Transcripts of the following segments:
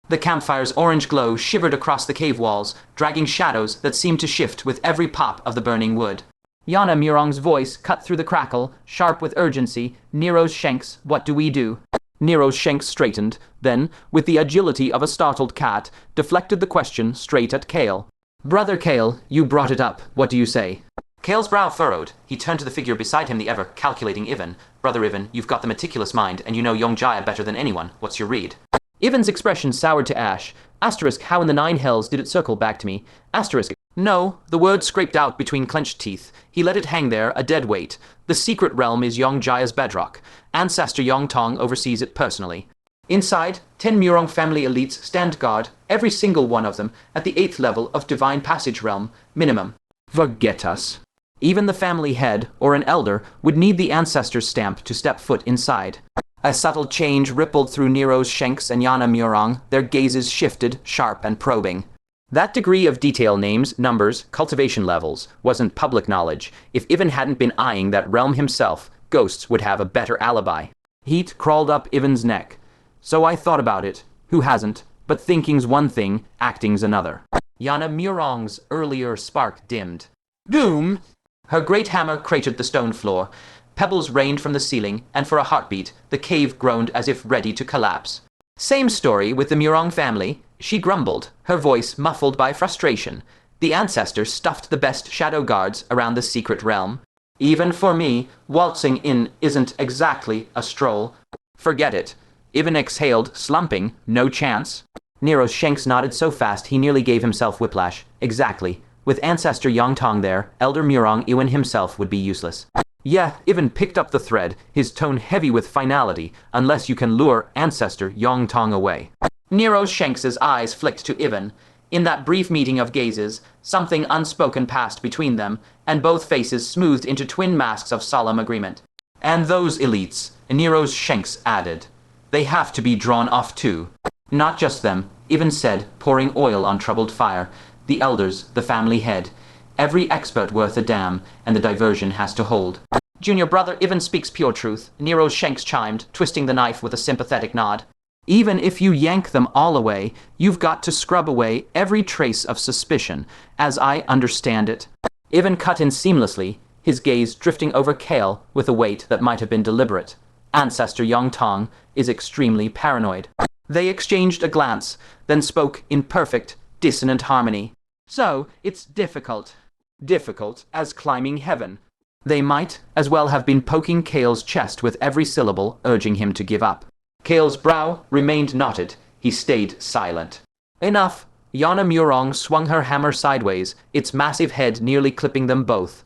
The campfire's orange glow shivered across the cave walls, dragging shadows that seemed to shift with every pop of the burning wood. Yu Meow's voice cut through the crackle, sharp with urgency. Nero's shanks, what do we do? Nero's shanks straightened, then, with the agility of a startled cat, deflected the question straight at Kael. Brother Kael, you brought it up. What do you say? Kael's brow furrowed. He turned to the figure beside him, the ever-calculating Ywan. Brother Ywan, you've got the meticulous mind, and you know Yongjaya better than anyone. What's your read? Ywan's expression soured to ash. Asterisk, how in the nine hells did it circle back to me? Asterisk, no, the word scraped out between clenched teeth. He let it hang there, a dead weight. The secret realm is Yongjaya's bedrock. Ancestor Yang Tong oversees it personally. Inside, 10 Meowrong family elites stand guard, every single one of them, at the 8th level of Divine Passage Realm, minimum. Forget us. Even the family head, or an elder, would need the ancestor's stamp to step foot inside. A subtle change rippled through Nero's shanks and Yu Meow. Their gazes shifted, sharp and probing. That degree of detail, names, numbers, cultivation levels, wasn't public knowledge. If Ywan hadn't been eyeing that realm himself, ghosts would have a better alibi. Heat crawled up Ywan's neck. So I thought about it. Who hasn't? But thinking's one thing, acting's another. Yu Meow's earlier spark dimmed. Doom! Her great hammer cratered the stone floor. Pebbles rained from the ceiling, and for a heartbeat, the cave groaned as if ready to collapse. Same story with the Meowrong family. She grumbled, her voice muffled by frustration. The ancestor stuffed the best shadow guards around the secret realm. Even for me, waltzing in isn't exactly a stroll. Forget it. Ywan exhaled, slumping. No chance. Nero's shanks nodded so fast he nearly gave himself whiplash. Exactly. With Ancestor Yang Tong there, Elder Meowrong Ywan himself would be useless. Yeah, Ywan picked up the thread, his tone heavy with finality, unless you can lure Ancestor Yang Tong away. Nero's shanks' eyes flicked to Ywan. In that brief meeting of gazes, something unspoken passed between them, and both faces smoothed into twin masks of solemn agreement. And those elites, Nero's shanks added. They have to be drawn off too. Not just them, Ywan said, pouring oil on troubled fire. The elders, the family head. Every expert worth a damn, and the diversion has to hold. Junior brother Ywan speaks pure truth, Nero's shanks chimed, twisting the knife with a sympathetic nod. Even if you yank them all away, you've got to scrub away every trace of suspicion, as I understand it. Ywan cut in seamlessly, his gaze drifting over Kael with a weight that might have been deliberate. Ancestor Yang Tong is extremely paranoid. They exchanged a glance, then spoke in perfect, dissonant harmony. So, it's difficult. Difficult as climbing heaven. They might as well have been poking Kael's chest with every syllable, urging him to give up. Kael's brow remained knotted. He stayed silent. Enough. Yu Meowrong swung her hammer sideways, its massive head nearly clipping them both.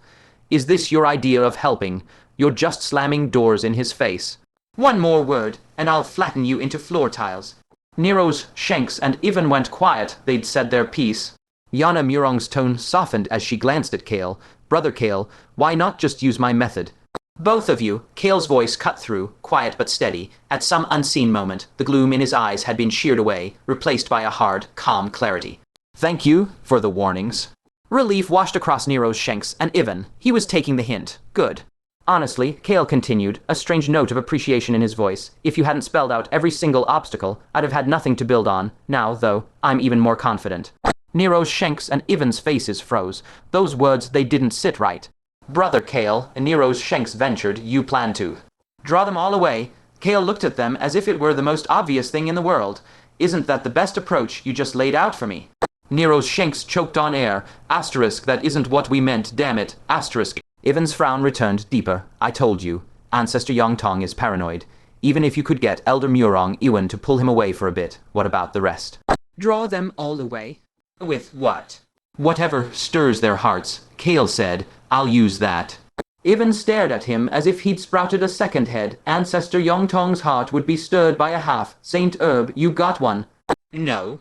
Is this your idea of helping? You're just slamming doors in his face. One more word, and I'll flatten you into floor tiles. Nero's shanks and Ywan went quiet. They'd said their piece. Yu Meowrong's tone softened as she glanced at Kael. Brother Kael, why not just use my method? Both of you, Kael's voice cut through, quiet but steady. At some unseen moment, the gloom in his eyes had been sheared away, replaced by a hard, calm clarity. Thank you for the warnings. Relief washed across Nero's shanks and Ywan. He was taking the hint. Good. Honestly, Kael continued, a strange note of appreciation in his voice. If you hadn't spelled out every single obstacle, I'd have had nothing to build on. Now, though, I'm even more confident. Nero's shanks and Ywan's faces froze. Those words, they didn't sit right. Brother Kael, Nero's shanks ventured, you plan to. Draw them all away. Kael looked at them as if it were the most obvious thing in the world. Isn't that the best approach you just laid out for me? Nero's shanks choked on air. Asterisk, that isn't what we meant, damn it. Asterisk. Ywan's frown returned deeper. I told you. Ancestor Yang Tong is paranoid. Even if you could get Elder Meowrong Ywan to pull him away for a bit, what about the rest? Draw them all away. With what? Whatever stirs their hearts. Kael said, I'll use that. Ywan stared at him as if he'd sprouted a second head. Ancestor Yang Tong's heart would be stirred by a half. Saint Herb, you got one. No.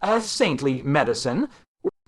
A saintly medicine.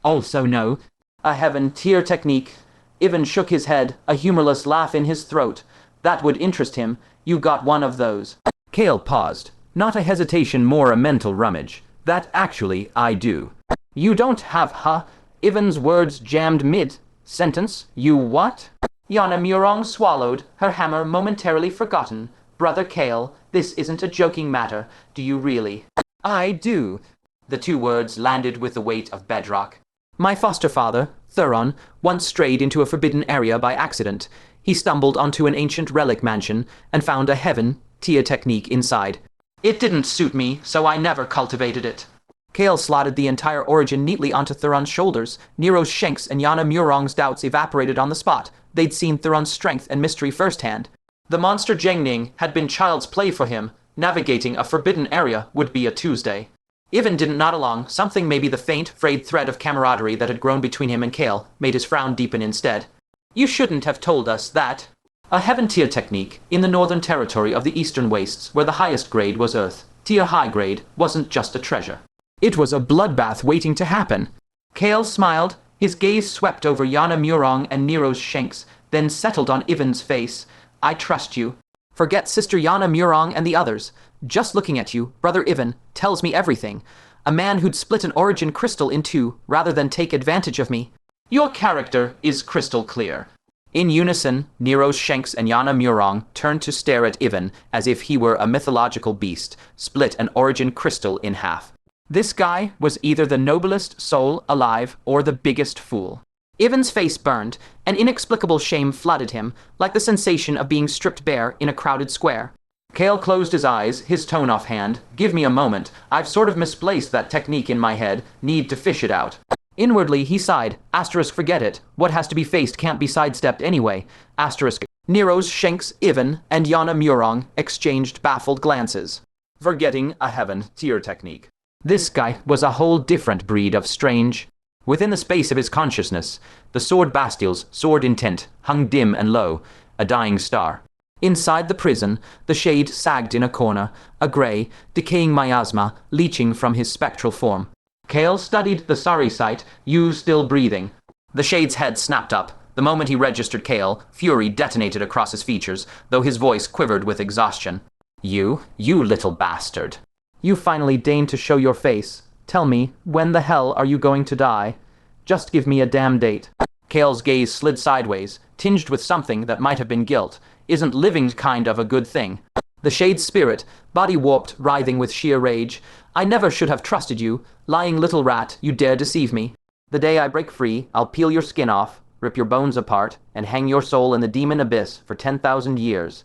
Also no. A heaven-tier technique. Ywan shook his head, a humorless laugh in his throat. That would interest him. You got one of those. Kael paused. Not a hesitation, more a mental rummage. That actually I do. You don't have, huh? Ywan's words jammed mid-sentence. You what? Yu Meow swallowed, her hammer momentarily forgotten. Brother Kael, this isn't a joking matter. Do you really? I do. The two words landed with the weight of bedrock. My foster father, Thuron, once strayed into a forbidden area by accident. He stumbled onto an ancient relic mansion and found a heaven Tia technique inside. It didn't suit me, so I never cultivated it. Kael slotted the entire origin neatly onto Thuron's shoulders. Nero's Shanks and Yana Murong's doubts evaporated on the spot. They'd seen Thuron's strength and mystery firsthand. The monster Jengning had been child's play for him. Navigating a forbidden area would be a Tuesday. Ivan didn't nod along. Something, maybe the faint, frayed thread of camaraderie that had grown between him and Kael, made his frown deepen instead. You shouldn't have told us that. A heaven tier technique in the northern territory of the eastern wastes, where the highest grade was Earth. Tier high grade wasn't just a treasure. It was a bloodbath waiting to happen. Kael smiled. His gaze swept over Yana Murong and Nero's Shanks, then settled on Ivan's face. I trust you. Forget Sister Yana Murong and the others. Just looking at you, Brother Ivan, tells me everything. A man who'd split an origin crystal in two, rather than take advantage of me. Your character is crystal clear. In unison, Nero's Shanks and Yana Murong turned to stare at Ivan as if he were a mythological beast, split an origin crystal in half. This guy was either the noblest soul alive or the biggest fool. Ivan's face burned. An inexplicable shame flooded him, like the sensation of being stripped bare in a crowded square. Kael closed his eyes, his tone offhand. Give me a moment. I've sort of misplaced that technique in my head. Need to fish it out. Inwardly, he sighed. Asterisk, forget it. What has to be faced can't be sidestepped anyway. Asterisk. Nero's Shanks, Ivan, and Yana Murong exchanged baffled glances. Forgetting a heaven tier technique. This guy was a whole different breed of strange. Within the space of his consciousness, the sword Bastial's sword intent hung dim and low, a dying star. Inside the prison, the shade sagged in a corner, a grey, decaying miasma leaching from his spectral form. Kael studied the sorry sight, Yu still breathing. The shade's head snapped up. The moment he registered Kael, fury detonated across his features, though his voice quivered with exhaustion. You little bastard. You finally deigned to show your face. Tell me, when the hell are you going to die? Just give me a damn date. Kael's gaze slid sideways, tinged with something that might have been guilt. Isn't living kind of a good thing? The shade's spirit, body warped, writhing with sheer rage. I never should have trusted you. Lying little rat, you dare deceive me. The day I break free, I'll peel your skin off, rip your bones apart, and hang your soul in the demon abyss for 10,000 years.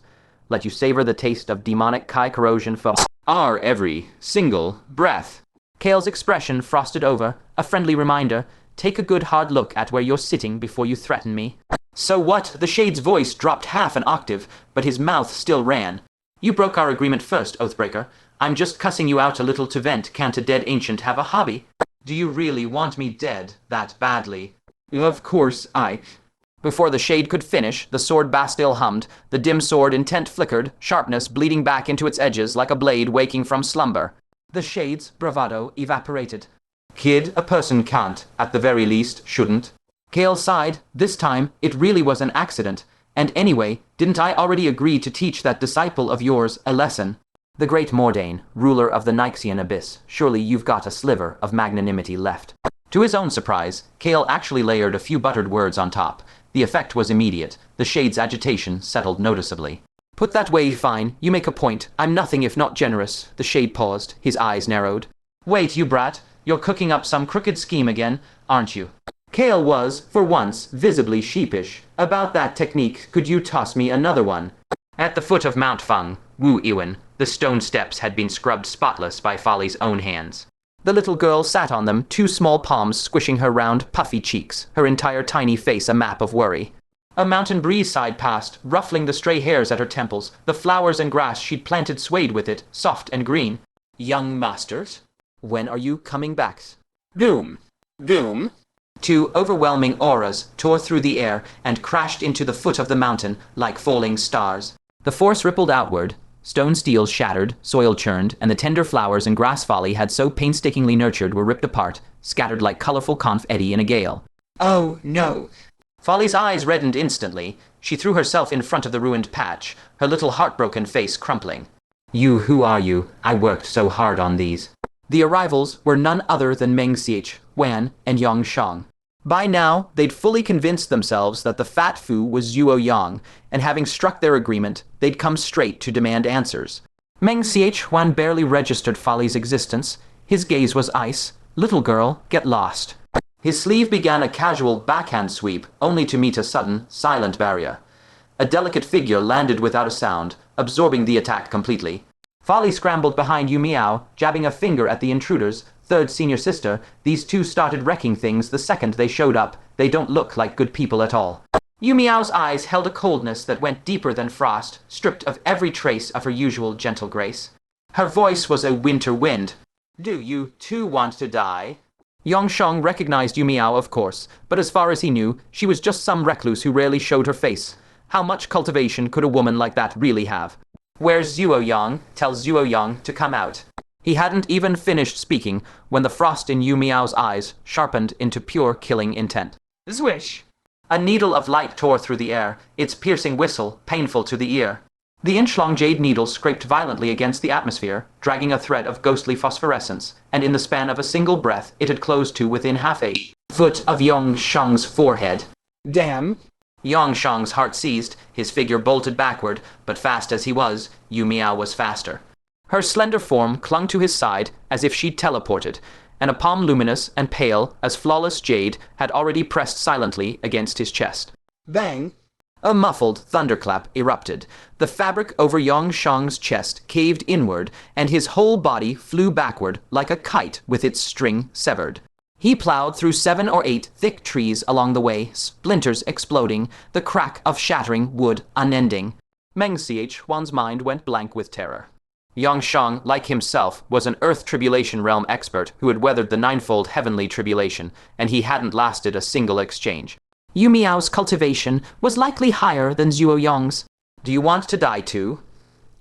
Let you savor the taste of demonic Kai corrosion for every single breath. Kael's expression frosted over, a friendly reminder. Take a good hard look at where you're sitting before you threaten me. So what? The shade's voice dropped half an octave, but his mouth still ran. You broke our agreement first, Oathbreaker. I'm just cussing you out a little to vent. Can't a dead ancient have a hobby? Do you really want me dead that badly? Of course I... Before the shade could finish, the sword Bastille hummed. The dim sword intent flickered, sharpness bleeding back into its edges like a blade waking from slumber. The shade's bravado evaporated. Kid, a person can't, at the very least, shouldn't. Kael sighed. This time, it really was an accident. And anyway, didn't I already agree to teach that disciple of yours a lesson? The great Mordain, ruler of the Nyxian abyss. Surely you've got a sliver of magnanimity left. To his own surprise, Kael actually layered a few buttered words on top. The effect was immediate. The shade's agitation settled noticeably. Put that way, fine. You make a point. I'm nothing if not generous. The shade paused. His eyes narrowed. Wait, you brat. You're cooking up some crooked scheme again, aren't you? Kael was, for once, visibly sheepish. About that technique, could you toss me another one? At the foot of Mount Fung-woo Ywan, the stone steps had been scrubbed spotless by Folly's own hands. The little girl sat on them, two small palms squishing her round, puffy cheeks, her entire tiny face a map of worry. A mountain breeze sighed past, ruffling the stray hairs at her temples. The flowers and grass she'd planted swayed with it, soft and green. Young masters, when are you coming back? Doom. Two overwhelming auras tore through the air and crashed into the foot of the mountain like falling stars. The force rippled outward. Stone steels shattered, soil churned, and the tender flowers and grass Folly had so painstakingly nurtured were ripped apart, scattered like colorful confetti in a gale. Oh, no. Folly's eyes reddened instantly. She threw herself in front of the ruined patch, her little heartbroken face crumpling. Who are you? I worked so hard on these. The arrivals were none other than Meng Xiech, Wan, and Yang Shang. By now, they'd fully convinced themselves that the fat Fu was Zuo Yang, and having struck their agreement, they'd come straight to demand answers. Meng Xiech Wan barely registered Folly's existence. His gaze was ice. Little girl, get lost. His sleeve began a casual backhand sweep, only to meet a sudden, silent barrier. A delicate figure landed without a sound, absorbing the attack completely. Folly scrambled behind Yu Meow, jabbing a finger at the intruders. Third senior sister, these two started wrecking things the second they showed up. They don't look like good people at all. Yu Meow's eyes held a coldness that went deeper than frost, stripped of every trace of her usual gentle grace. Her voice was a winter wind. Do you too want to die? Yongsheng recognized Yu Meow, of course, but as far as he knew, she was just some recluse who rarely showed her face. How much cultivation could a woman like that really have? Where's Zuo-yang? Tell Zuo-yang to come out. He hadn't even finished speaking when the frost in Yu Meow's eyes sharpened into pure killing intent. Swish! A needle of light tore through the air, its piercing whistle painful to the ear. The inch-long jade needle scraped violently against the atmosphere, dragging a thread of ghostly phosphorescence, and in the span of a single breath it had closed to within half a foot of Yongsheng's forehead. Damn! Yongsheng's heart seized, his figure bolted backward, but fast as he was, Yu Meow was faster. Her slender form clung to his side as if she'd teleported, and a palm luminous and pale as flawless jade had already pressed silently against his chest. Bang! A muffled thunderclap erupted. The fabric over Yongsheng's chest caved inward, and his whole body flew backward like a kite with its string severed. He plowed through 7 or 8 thick trees along the way, splinters exploding, the crack of shattering wood unending. Meng Ch-wan's mind went blank with terror. Yongsheng, like himself, was an Earth Tribulation realm expert who had weathered the ninefold heavenly tribulation, and he hadn't lasted a single exchange. Yu Meow's cultivation was likely higher than Zuo-yang's. Do you want to die too?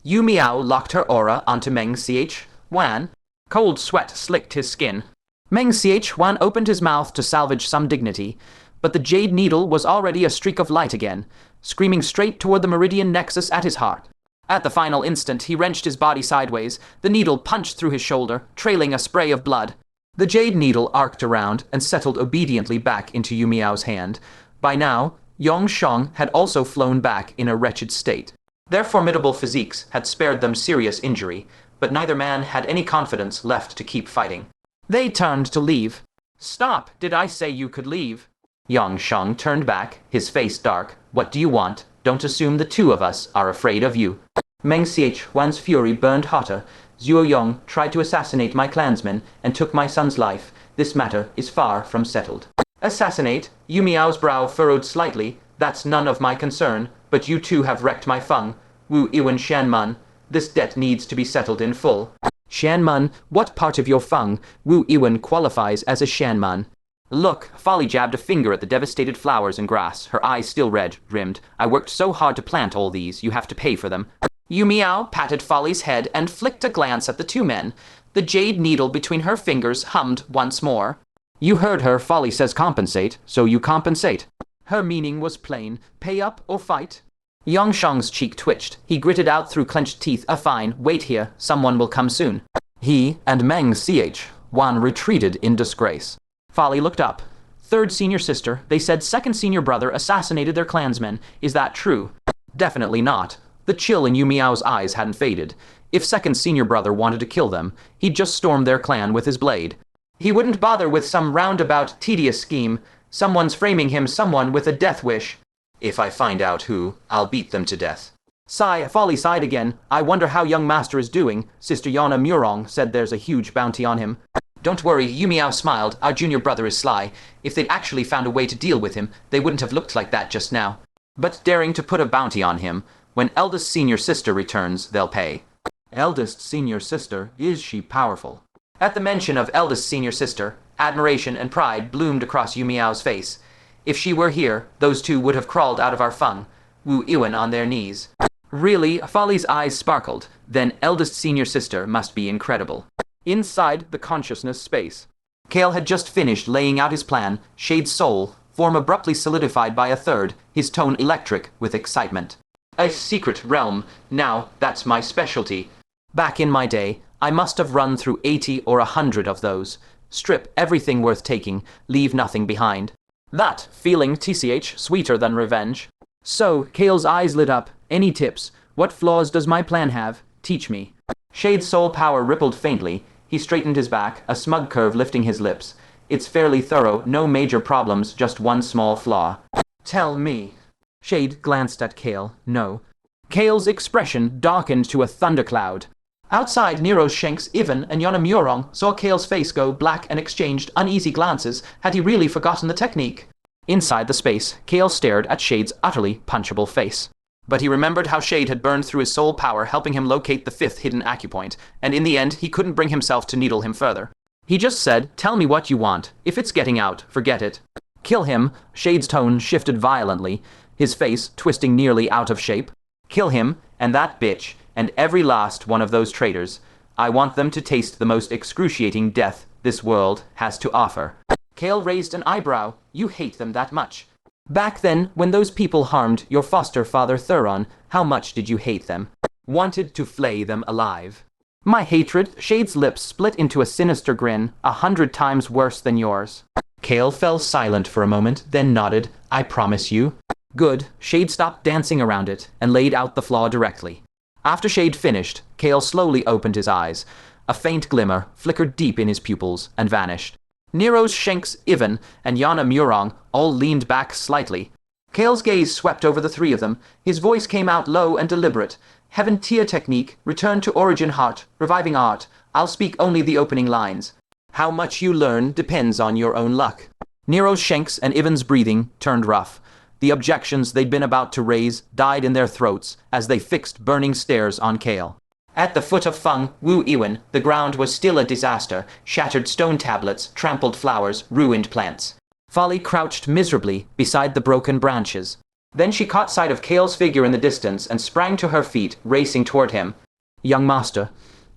Yu Meow locked her aura onto Meng Ch-wan. Cold sweat slicked his skin. Meng Ch-wan opened his mouth to salvage some dignity, but the jade needle was already a streak of light again, screaming straight toward the meridian nexus at his heart. At the final instant, he wrenched his body sideways. The needle punched through his shoulder, trailing a spray of blood. The jade needle arced around and settled obediently back into Yu Meow's hand. By now, Yongsheng had also flown back in a wretched state. Their formidable physiques had spared them serious injury, but neither man had any confidence left to keep fighting. They turned to leave. Stop! Did I say you could leave? Yongsheng turned back, his face dark. What do you want? Don't assume the two of us are afraid of you. Meng Ch-wan's fury burned hotter. Zuo-yang tried to assassinate my clansman and took my son's life. This matter is far from settled. Assassinate? Yu Meow's brow furrowed slightly. That's none of my concern, but you two have wrecked my Fung-woo Ywan Shanmun. This debt needs to be settled in full. Shanmun? What part of your Fung-woo Ywan qualifies as a Shanmun? Look, Folly jabbed a finger at the devastated flowers and grass, her eyes still red-rimmed. I worked so hard to plant all these, you have to pay for them. Yu Meow patted Folly's head and flicked a glance at the two men. The jade needle between her fingers hummed once more. You heard her, Folly says compensate, so you compensate. Her meaning was plain, pay up or fight. Yongsheng's cheek twitched. He gritted out through clenched teeth, fine, wait here, someone will come soon. He and Meng Ch-wan retreated in disgrace. Folly looked up. Third senior sister, they said second senior brother assassinated their clansmen. Is that true? Definitely not. The chill in Yu Meow's eyes hadn't faded. If second senior brother wanted to kill them, he'd just storm their clan with his blade. He wouldn't bother with some roundabout, tedious scheme. Someone's framing him someone with a death wish. If I find out who, I'll beat them to death. Sigh, Folly sighed again. I wonder how young master is doing. Sister Yana Murong said there's a huge bounty on him. Don't worry, Yu Meow smiled. Our junior brother is sly. If they'd actually found a way to deal with him, they wouldn't have looked like that just now. But daring to put a bounty on him, when Eldest Senior Sister returns, they'll pay. Eldest Senior Sister, is she powerful? At the mention of Eldest Senior Sister, admiration and pride bloomed across Yu Meow's face. If she were here, those two would have crawled out of our Fung-woo Ywan on their knees. Really, Folly's eyes sparkled. Then Eldest Senior Sister must be incredible. Inside the consciousness space, Kael had just finished laying out his plan, Shade's soul, form abruptly solidified by a third, his tone electric with excitement. A secret realm, now that's my specialty. Back in my day, I must have run through 80 or 100 of those. Strip everything worth taking, leave nothing behind. That feeling sweeter than revenge. So, Kael's eyes lit up. Any tips? What flaws does my plan have? Teach me. Shade's soul power rippled faintly. He straightened his back, a smug curve lifting his lips. It's fairly thorough, no major problems, just one small flaw. Tell me. Shade glanced at Kael. No. Kael's expression darkened to a thundercloud. Outside, Nero's Shanks, Ywan, and Yu Meow saw Kael's face go black and exchanged uneasy glances. Had he really forgotten the technique? Inside the space, Kael stared at Shade's utterly punchable face. But he remembered how Shade had burned through his soul power, helping him locate the 5th hidden acupoint, and in the end, he couldn't bring himself to needle him further. He just said, "Tell me what you want. If it's getting out, forget it." Kill him. Shade's tone shifted violently, his face twisting nearly out of shape. Kill him, and that bitch, and every last one of those traitors. I want them to taste the most excruciating death this world has to offer. Kael raised an eyebrow. You hate them that much. Back then, when those people harmed your foster father Thuron, how much did you hate them? Wanted to flay them alive. My hatred, Shade's lips split into a sinister grin, 100 times worse than yours. Kael fell silent for a moment, then nodded. I promise you. Good. Shade stopped dancing around it, and laid out the flaw directly. After Shade finished, Kael slowly opened his eyes. A faint glimmer flickered deep in his pupils, and vanished. Nero's Shanks, Ywan, and Yu Meow all leaned back slightly. Kael's gaze swept over the 3 of them. His voice came out low and deliberate. Heaven tier technique, return to origin heart, reviving art. I'll speak only the opening lines. How much you learn depends on your own luck. Nero's Shanks and Ywan's breathing turned rough. The objections they'd been about to raise died in their throats as they fixed burning stares on Kael. At the foot of Fung-woo Ywan, the ground was still a disaster. Shattered stone tablets, trampled flowers, ruined plants. Folly crouched miserably beside the broken branches. Then she caught sight of Kael's figure in the distance and sprang to her feet, racing toward him. Young master,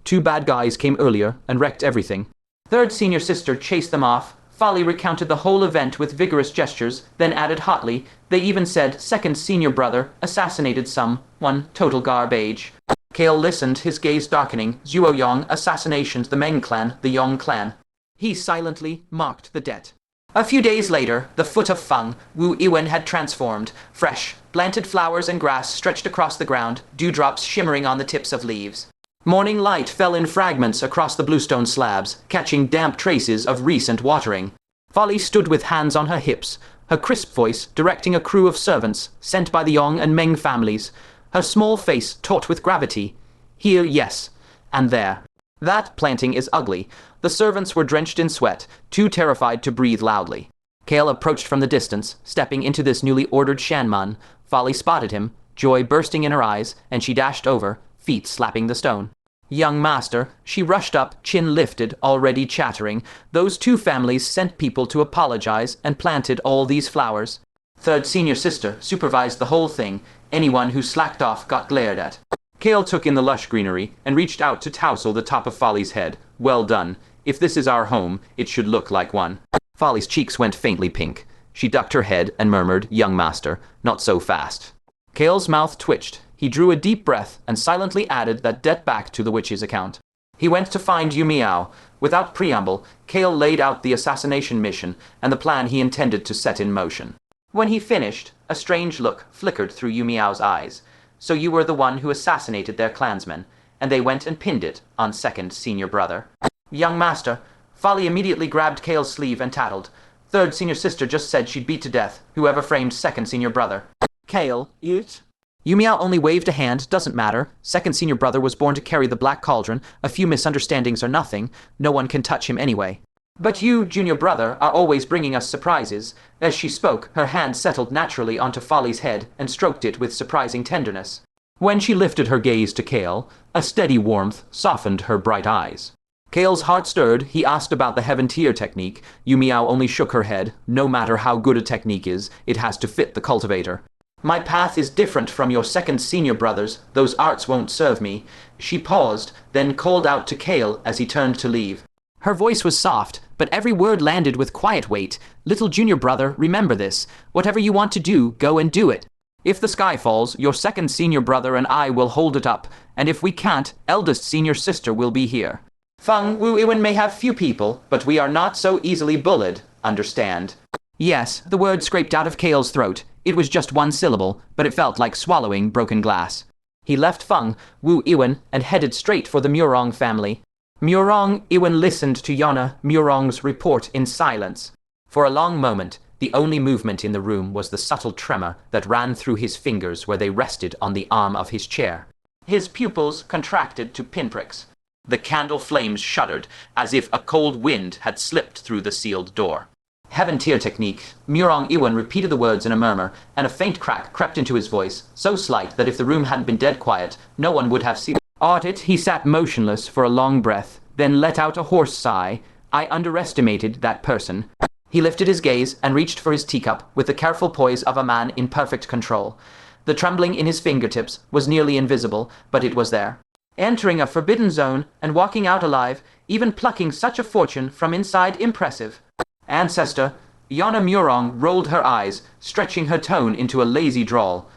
2 bad guys came earlier and wrecked everything. 3rd Senior Sister chased them off. Folly recounted the whole event with vigorous gestures, then added hotly, they even said 2nd Senior Brother assassinated someone, total garbage. Kael listened, his gaze darkening. Zuo Yong assassinations the Meng clan, the Yong clan. He silently mocked the debt. A few days later, the foot of Fung-woo Ywan had transformed. Fresh, planted flowers and grass stretched across the ground, dewdrops shimmering on the tips of leaves. Morning light fell in fragments across the bluestone slabs, catching damp traces of recent watering. Folly stood with hands on her hips, her crisp voice directing a crew of servants sent by the Yong and Meng families, her small face taut with gravity. Here, yes, and there. That planting is ugly. The servants were drenched in sweat, too terrified to breathe loudly. Kael approached from the distance, stepping into this newly ordered Shanman. Folly spotted him, joy bursting in her eyes, and she dashed over, feet slapping the stone. Young master, she rushed up, chin lifted, already chattering. Those 2 families sent people to apologize and planted all these flowers. 3rd Senior Sister supervised the whole thing. Anyone who slacked off got glared at. Kael took in the lush greenery and reached out to tousle the top of Folly's head. Well done. If this is our home, it should look like one. Folly's cheeks went faintly pink. She ducked her head and murmured, Young master, not so fast. Kael's mouth twitched. He drew a deep breath and silently added that debt back to the witch's account. He went to find Yu Meow. Without preamble, Kael laid out the assassination mission and the plan he intended to set in motion. When he finished, a strange look flickered through Yu Meow's eyes. So you were the one who assassinated their clansmen, and they went and pinned it on 2nd Senior Brother. Young master, Folly immediately grabbed Kael's sleeve and tattled. 3rd Senior Sister just said she'd beat to death whoever framed 2nd Senior Brother. Kael, it? Yu Meow only waved a hand. Doesn't matter. 2nd Senior Brother was born to carry the Black Cauldron. A few misunderstandings are nothing. No one can touch him anyway. But you, Junior Brother, are always bringing us surprises. As she spoke, her hand settled naturally onto Folly's head and stroked it with surprising tenderness. When she lifted her gaze to Kael, a steady warmth softened her bright eyes. Kael's heart stirred. He asked about the Heaven tier technique. Yu Meow only shook her head. No matter how good a technique is, it has to fit the cultivator. My path is different from your 2nd Senior Brother's. Those arts won't serve me. She paused, then called out to Kael as he turned to leave. Her voice was soft, but every word landed with quiet weight. Little Junior Brother, remember this. Whatever you want to do, go and do it. If the sky falls, your 2nd Senior Brother and I will hold it up, and if we can't, Eldest Senior Sister will be here. Fung-woo Ywan may have few people, but we are not so easily bullied, understand? Yes, the word scraped out of Kael's throat. It was just one syllable, but it felt like swallowing broken glass. He left Fung-woo Ywan and headed straight for the Meow family. Fung-woo Ywan listened to Yu Meow's report in silence. For a long moment, the only movement in the room was the subtle tremor that ran through his fingers where they rested on the arm of his chair. His pupils contracted to pinpricks. The candle flames shuddered, as if a cold wind had slipped through the sealed door. Heaven tier technique. Fung-woo Ywan repeated the words in a murmur, and a faint crack crept into his voice, so slight that if the room hadn't been dead quiet, no one would have seen it. At it, he sat motionless for a long breath, then let out a hoarse sigh. I underestimated that person. He lifted his gaze and reached for his teacup with the careful poise of a man in perfect control. The trembling in his fingertips was nearly invisible, but it was there. Entering a forbidden zone and walking out alive, even plucking such a fortune from inside, impressive. Ancestor, Yu Meow rolled her eyes, stretching her tone into a lazy drawl.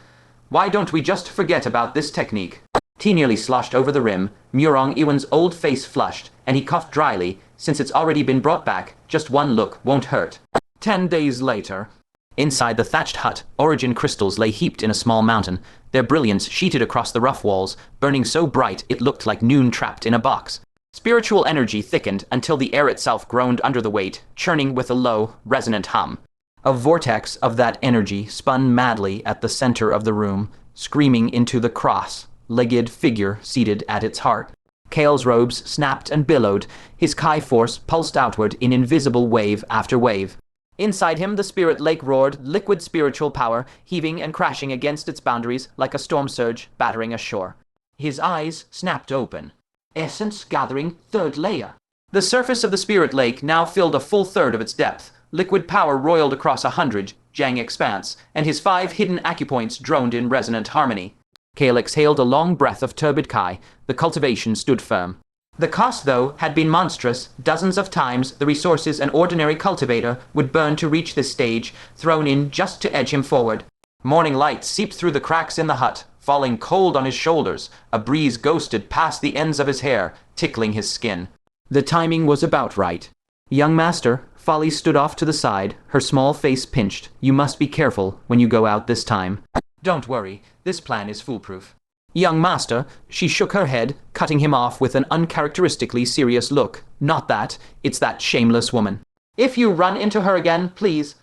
Why don't we just forget about this technique? Tea nearly sloshed over the rim. Fung-woo Ywan's old face flushed, and he coughed dryly. Since it's already been brought back, just one look won't hurt. 10 days later. Inside the thatched hut, origin crystals lay heaped in a small mountain, their brilliance sheeted across the rough walls, burning so bright it looked like noon trapped in a box. Spiritual energy thickened until the air itself groaned under the weight, churning with a low, resonant hum. A vortex of that energy spun madly at the center of the room, screaming into the cross-legged figure seated at its heart. Kael's robes snapped and billowed, his Kai force pulsed outward in invisible wave after wave. Inside him the spirit lake roared, liquid spiritual power, heaving and crashing against its boundaries like a storm surge battering ashore. His eyes snapped open. Essence gathering third layer. The surface of the spirit lake now filled a full third of its depth. Liquid power roiled across 100 jang expanse, and his 5 hidden acupoints droned in resonant harmony. Kael exhaled a long breath of turbid Kai. The cultivation stood firm. The cost, though, had been monstrous. Dozens of times the resources an ordinary cultivator would burn to reach this stage, thrown in just to edge him forward. Morning light seeped through the cracks in the hut, falling cold on his shoulders. A breeze ghosted past the ends of his hair, tickling his skin. The timing was about right. Young master, Folly stood off to the side, her small face pinched. You must be careful when you go out this time. Don't worry, this plan is foolproof. Young master, she shook her head, cutting him off with an uncharacteristically serious look. Not that, it's that shameless woman. If you run into her again, please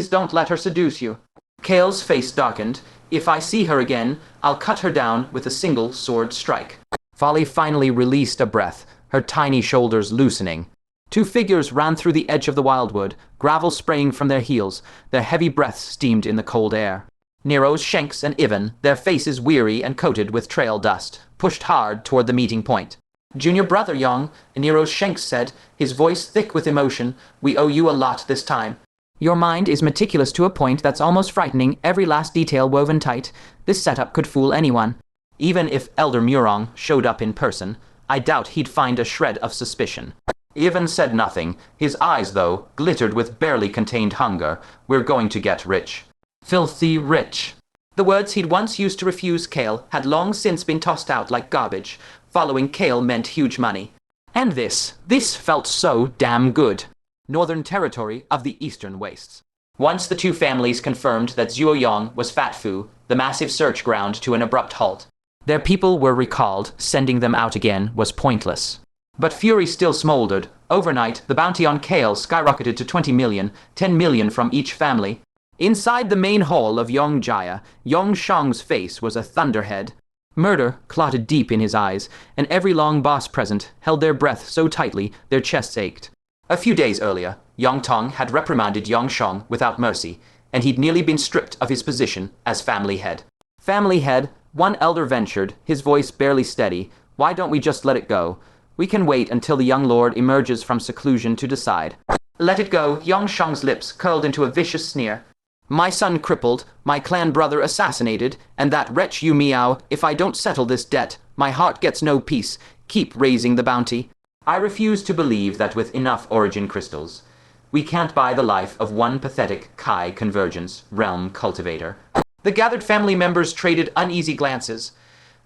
don't let her seduce you. Kael's face darkened. If I see her again, I'll cut her down with a single sword strike. Folly finally released a breath, her tiny shoulders loosening. 2 figures ran through the edge of the wildwood, gravel spraying from their heels, their heavy breaths steamed in the cold air. Nero's Shanks and Ivan, their faces weary and coated with trail dust, pushed hard toward the meeting point. Junior brother Yang, Nero's Shanks said, his voice thick with emotion, we owe you a lot this time. Your mind is meticulous to a point that's almost frightening, every last detail woven tight. This setup could fool anyone. Even if Elder Meow showed up in person, I doubt he'd find a shred of suspicion. Ivan said nothing. His eyes, though, glittered with barely contained hunger. We're going to get rich. Filthy rich. The words he'd once used to refuse Kael had long since been tossed out like garbage. Following Kael meant huge money. And this felt so damn good. Northern territory of the eastern wastes. Once the 2 families confirmed that Zhuoyang was Fat Fu, the massive search ground to an abrupt halt. Their people were recalled, sending them out again was pointless. But fury still smoldered. Overnight, the bounty on Kael skyrocketed to 20 million, 10 million from each family. Inside the main hall of Yongjaya, Yongshang's face was a thunderhead. Murder clotted deep in his eyes, and every long boss present held their breath so tightly their chests ached. A few days earlier, Yang Tong had reprimanded Yongshang without mercy, and he'd nearly been stripped of his position as family head. Family head, one elder ventured, his voice barely steady. Why don't we just let it go? We can wait until the young lord emerges from seclusion to decide. Let it go. Yongshang's lips curled into a vicious sneer. My son crippled, my clan brother assassinated, and that wretch Yu Meow, if I don't settle this debt, my heart gets no peace. Keep raising the bounty. I refuse to believe that with enough origin crystals, we can't buy the life of one pathetic Kai convergence realm cultivator. The gathered family members traded uneasy glances.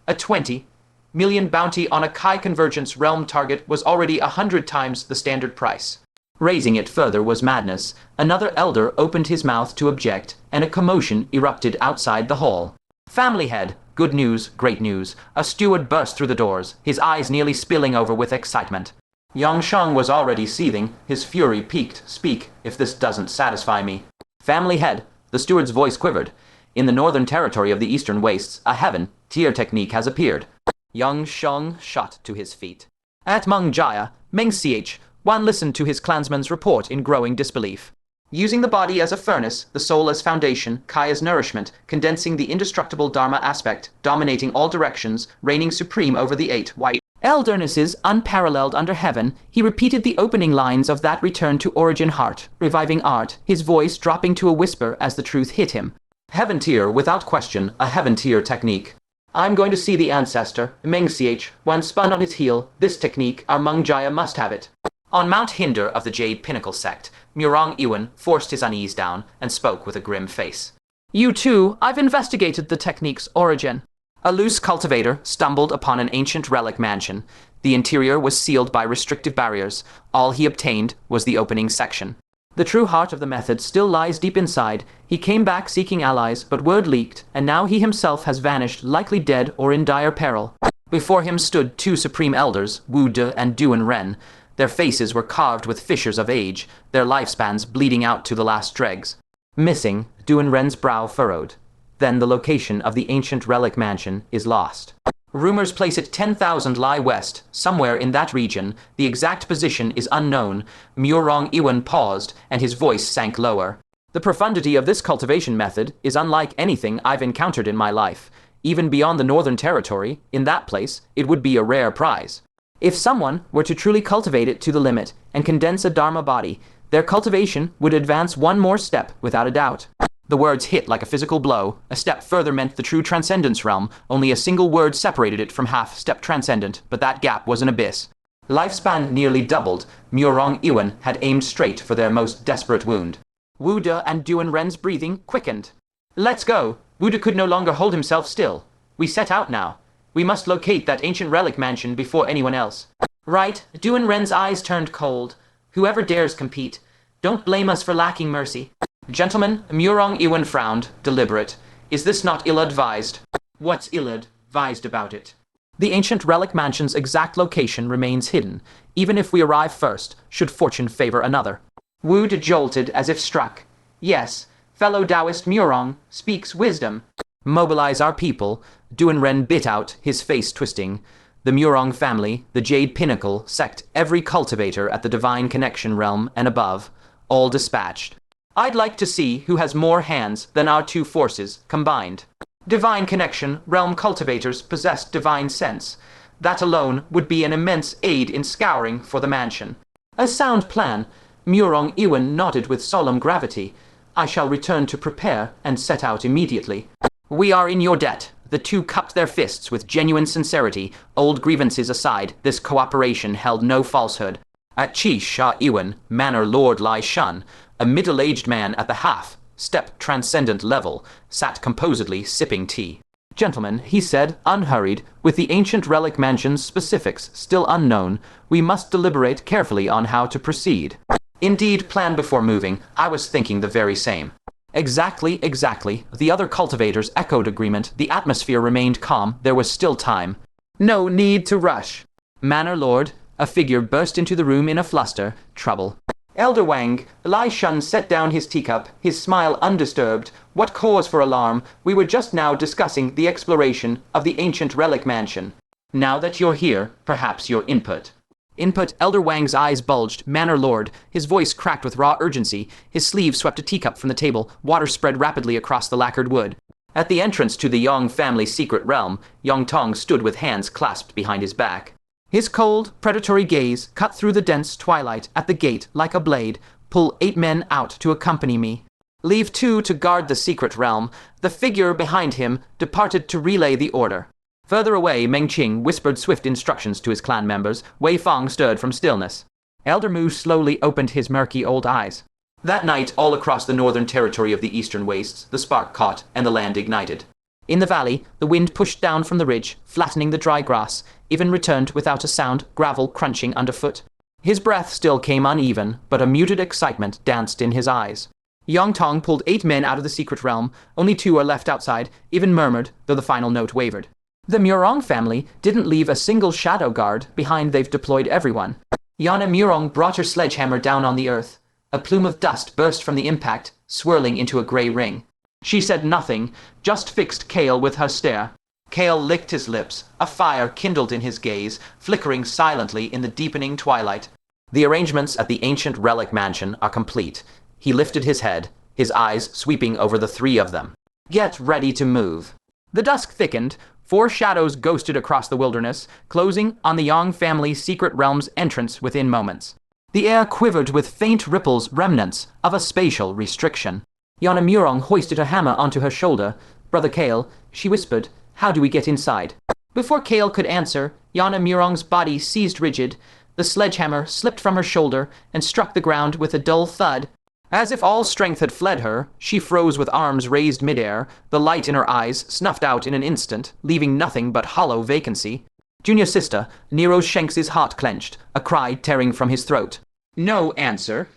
A 20 million bounty on a Kai convergence realm target was already 100 times the standard price. Raising it further was madness. Another elder opened his mouth to object, and a commotion erupted outside the hall. Family head, good news, great news. A steward burst through the doors, his eyes nearly spilling over with excitement. Yang Sheng was already seething, his fury peaked. Speak, if this doesn't satisfy me. Family head, the steward's voice quivered. In the northern territory of the eastern wastes, a heaven-tier technique has appeared. Yang Sheng shot to his feet. At Meng Jaya, Meng Ch, Wan listened to his clansman's report in growing disbelief. Using the body as a furnace, the soul as foundation, Kai as nourishment, condensing the indestructible Dharma aspect, dominating all directions, reigning supreme over the 8 white eldernesses, unparalleled under heaven, he repeated the opening lines of that return to origin heart, reviving art, his voice dropping to a whisper as the truth hit him. Heaven tier, without question, a heaven tier technique. I'm going to see the ancestor, Meng Ch, when spun on his heel, this technique, our Meng Jaya must have it. On Mount Hinder of the Jade Pinnacle sect, Fung-woo Ywan forced his unease down and spoke with a grim face. You too, I've investigated the technique's origin. A loose cultivator stumbled upon an ancient relic mansion. The interior was sealed by restrictive barriers. All he obtained was the opening section. The true heart of the method still lies deep inside. He came back seeking allies, but word leaked, and now he himself has vanished, likely dead or in dire peril. Before him stood 2 supreme elders, Wu De and Duan Ren. Their faces were carved with fissures of age, their lifespans bleeding out to the last dregs. Missing, Duan Ren's brow furrowed. Then the location of the ancient relic mansion is lost. Rumors place it 10,000 lie west, somewhere in that region. The exact position is unknown. Fung-woo Ywan paused, and his voice sank lower. The profundity of this cultivation method is unlike anything I've encountered in my life. Even beyond the Northern Territory, in that place, it would be a rare prize. If someone were to truly cultivate it to the limit and condense a Dharma body, their cultivation would advance one more step without a doubt. The words hit like a physical blow. A step further meant the true transcendence realm. Only a single word separated it from half-step transcendent, but that gap was an abyss. Lifespan nearly doubled. Fung-woo Ywan had aimed straight for their most desperate wound. Wu De and Duan Ren's breathing quickened. Let's go. Wu De could no longer hold himself still. We set out now. We must locate that ancient relic mansion before anyone else. Right, Duan Ren's eyes turned cold. Whoever dares compete, don't blame us for lacking mercy. Gentlemen, Fung-woo Ywan frowned, deliberate. Is this not ill-advised? What's ill-advised about it? The ancient relic mansion's exact location remains hidden, even if we arrive first, should fortune favor another. Wu De jolted as if struck. Yes, fellow Taoist Fung-woo speaks wisdom. Mobilize our people, Duan Ren bit out, his face twisting. The Fung-woo family, the Jade Pinnacle, sect, every cultivator at the Divine Connection realm and above, all dispatched. I'd like to see who has more hands than our 2 forces combined. Divine Connection realm cultivators possess divine sense. That alone would be an immense aid in scouring for the mansion. A sound plan. Fung-woo Ywan nodded with solemn gravity. I shall return to prepare and set out immediately. We are in your debt. The 2 cupped their fists with genuine sincerity. Old grievances aside, this cooperation held no falsehood. At Chi Sha Ywan, Manor Lord Lai Shun, a middle-aged man at the half-step transcendent level, sat composedly sipping tea. Gentlemen, he said, unhurried, with the ancient relic mansion's specifics still unknown, we must deliberate carefully on how to proceed. Indeed, plan before moving. I was thinking the very same. Exactly. The other cultivators echoed agreement. The atmosphere remained calm. There was still time. No need to rush. Manor Lord, a figure burst into the room in a fluster. Trouble. Elder Wang, Lai Shun set down his teacup, his smile undisturbed. What cause for alarm? We were just now discussing the exploration of the ancient relic mansion. Now that you're here, perhaps your input. Input. Elder Wang's eyes bulged. Manor Lord, his voice cracked with raw urgency. His sleeve swept a teacup from the table. Water spread rapidly across the lacquered wood. At the entrance to the Yang family's secret realm, Yang Tong stood with hands clasped behind his back. His cold, predatory gaze cut through the dense twilight at the gate like a blade. Pull 8 men out to accompany me. Leave 2 to guard the secret realm. The figure behind him departed to relay the order. Further away, Meng Qing whispered swift instructions to his clan members. Wei Fang stirred from stillness. Elder Mu slowly opened his murky old eyes. That night, all across the northern territory of the eastern wastes, the spark caught and the land ignited. In the valley, the wind pushed down from the ridge, flattening the dry grass, even returned without a sound, gravel crunching underfoot. His breath still came uneven, but a muted excitement danced in his eyes. Yang Tong pulled 8 men out of the secret realm. Only 2 are left outside, even murmured, though the final note wavered. The Fung-woo family didn't leave a single shadow guard behind. They've deployed everyone. Yana Murong brought her sledgehammer down on the earth. A plume of dust burst from the impact, swirling into a grey ring. She said nothing, just fixed Kael with her stare. Kael licked his lips, a fire kindled in his gaze, flickering silently in the deepening twilight. The arrangements at the ancient relic mansion are complete. He lifted his head, his eyes sweeping over the three of them. Get ready to move. The dusk thickened. 4 shadows ghosted across the wilderness, closing on the Yang family's secret realm's entrance within moments. The air quivered with faint ripples, remnants of a spatial restriction. Yana Murong hoisted a hammer onto her shoulder. Brother Kael, she whispered, how do we get inside? Before Kael could answer, Yana Murong's body seized rigid. The sledgehammer slipped from her shoulder and struck the ground with a dull thud. As if all strength had fled her, she froze with arms raised midair, the light in her eyes snuffed out in an instant, leaving nothing but hollow vacancy. Junior Sister, Nero's Shanks's heart clenched, a cry tearing from his throat. No answer.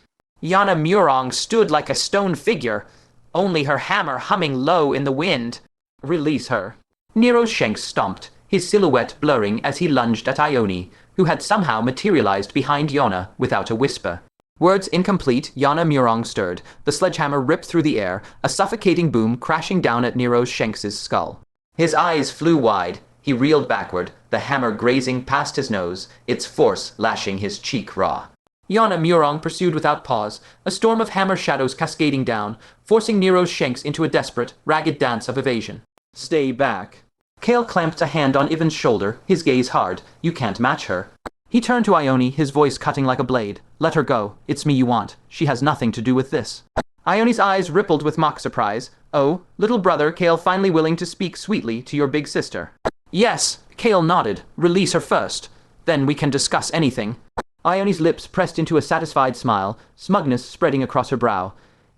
Yana Murong stood like a stone figure, only her hammer humming low in the wind. Release her. Nero's Shanks stomped, his silhouette blurring as he lunged at Ione, who had somehow materialized behind Yana without a whisper. Words incomplete, Yana Murong stirred. The sledgehammer ripped through the air, a suffocating boom crashing down at Nero's Shanks's skull. His eyes flew wide. He reeled backward, the hammer grazing past his nose, its force lashing his cheek raw. Yana Murong pursued without pause, a storm of hammer shadows cascading down, forcing Nero's Shanks into a desperate, ragged dance of evasion. Stay back. Kael clamped a hand on Ivan's shoulder, his gaze hard. You can't match her. He turned to Ione, his voice cutting like a blade. Let her go. It's me you want. She has nothing to do with this. Ione's eyes rippled with mock surprise. Oh, little brother, Kael finally willing to speak sweetly to your big sister. Yes, Kael nodded. Release her first. Then we can discuss anything. Ione's lips pressed into a satisfied smile, smugness spreading across her brow.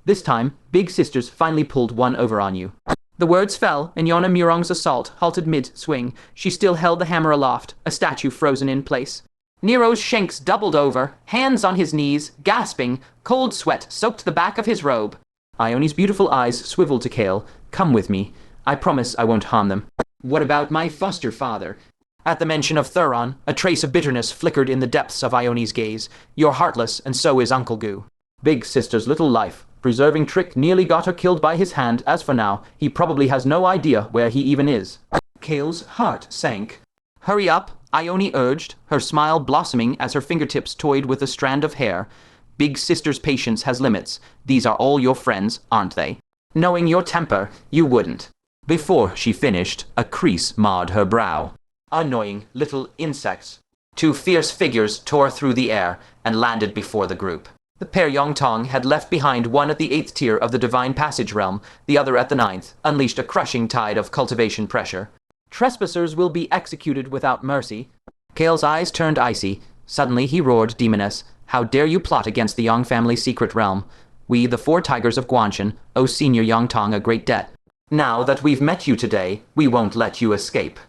This time, big sisters finally pulled one over on you. The words fell, and Yana Murong's assault halted mid-swing. She still held the hammer aloft, a statue frozen in place. Nero's Shanks doubled over, hands on his knees, gasping. Cold sweat soaked the back of his robe. Ione's beautiful eyes swiveled to Kael. Come with me. I promise I won't harm them. What about my foster father? At the mention of Thuron, a trace of bitterness flickered in the depths of Ione's gaze. You're heartless, and so is Uncle Goo. Big sister's little life. Preserving trick nearly got her killed by his hand. As for now, he probably has no idea where he even is. Kael's heart sank. Hurry up, Ione urged, her smile blossoming as her fingertips toyed with a strand of hair. Big sister's patience has limits. These are all your friends, aren't they? Knowing your temper, you wouldn't. Before she finished, a crease marred her brow. Annoying little insects. 2 fierce figures tore through the air and landed before the group. The pair Yang Tong had left behind, one at the 8th tier of the Divine Passage realm, the other at the 9th, unleashed a crushing tide of cultivation pressure. Trespassers will be executed without mercy. Kael's eyes turned icy. Suddenly he roared, Demoness, how dare you plot against the Yang family's secret realm? We, the 4 tigers of Guanshan, owe Senior Yang Tong a great debt. Now that we've met you today, we won't let you escape.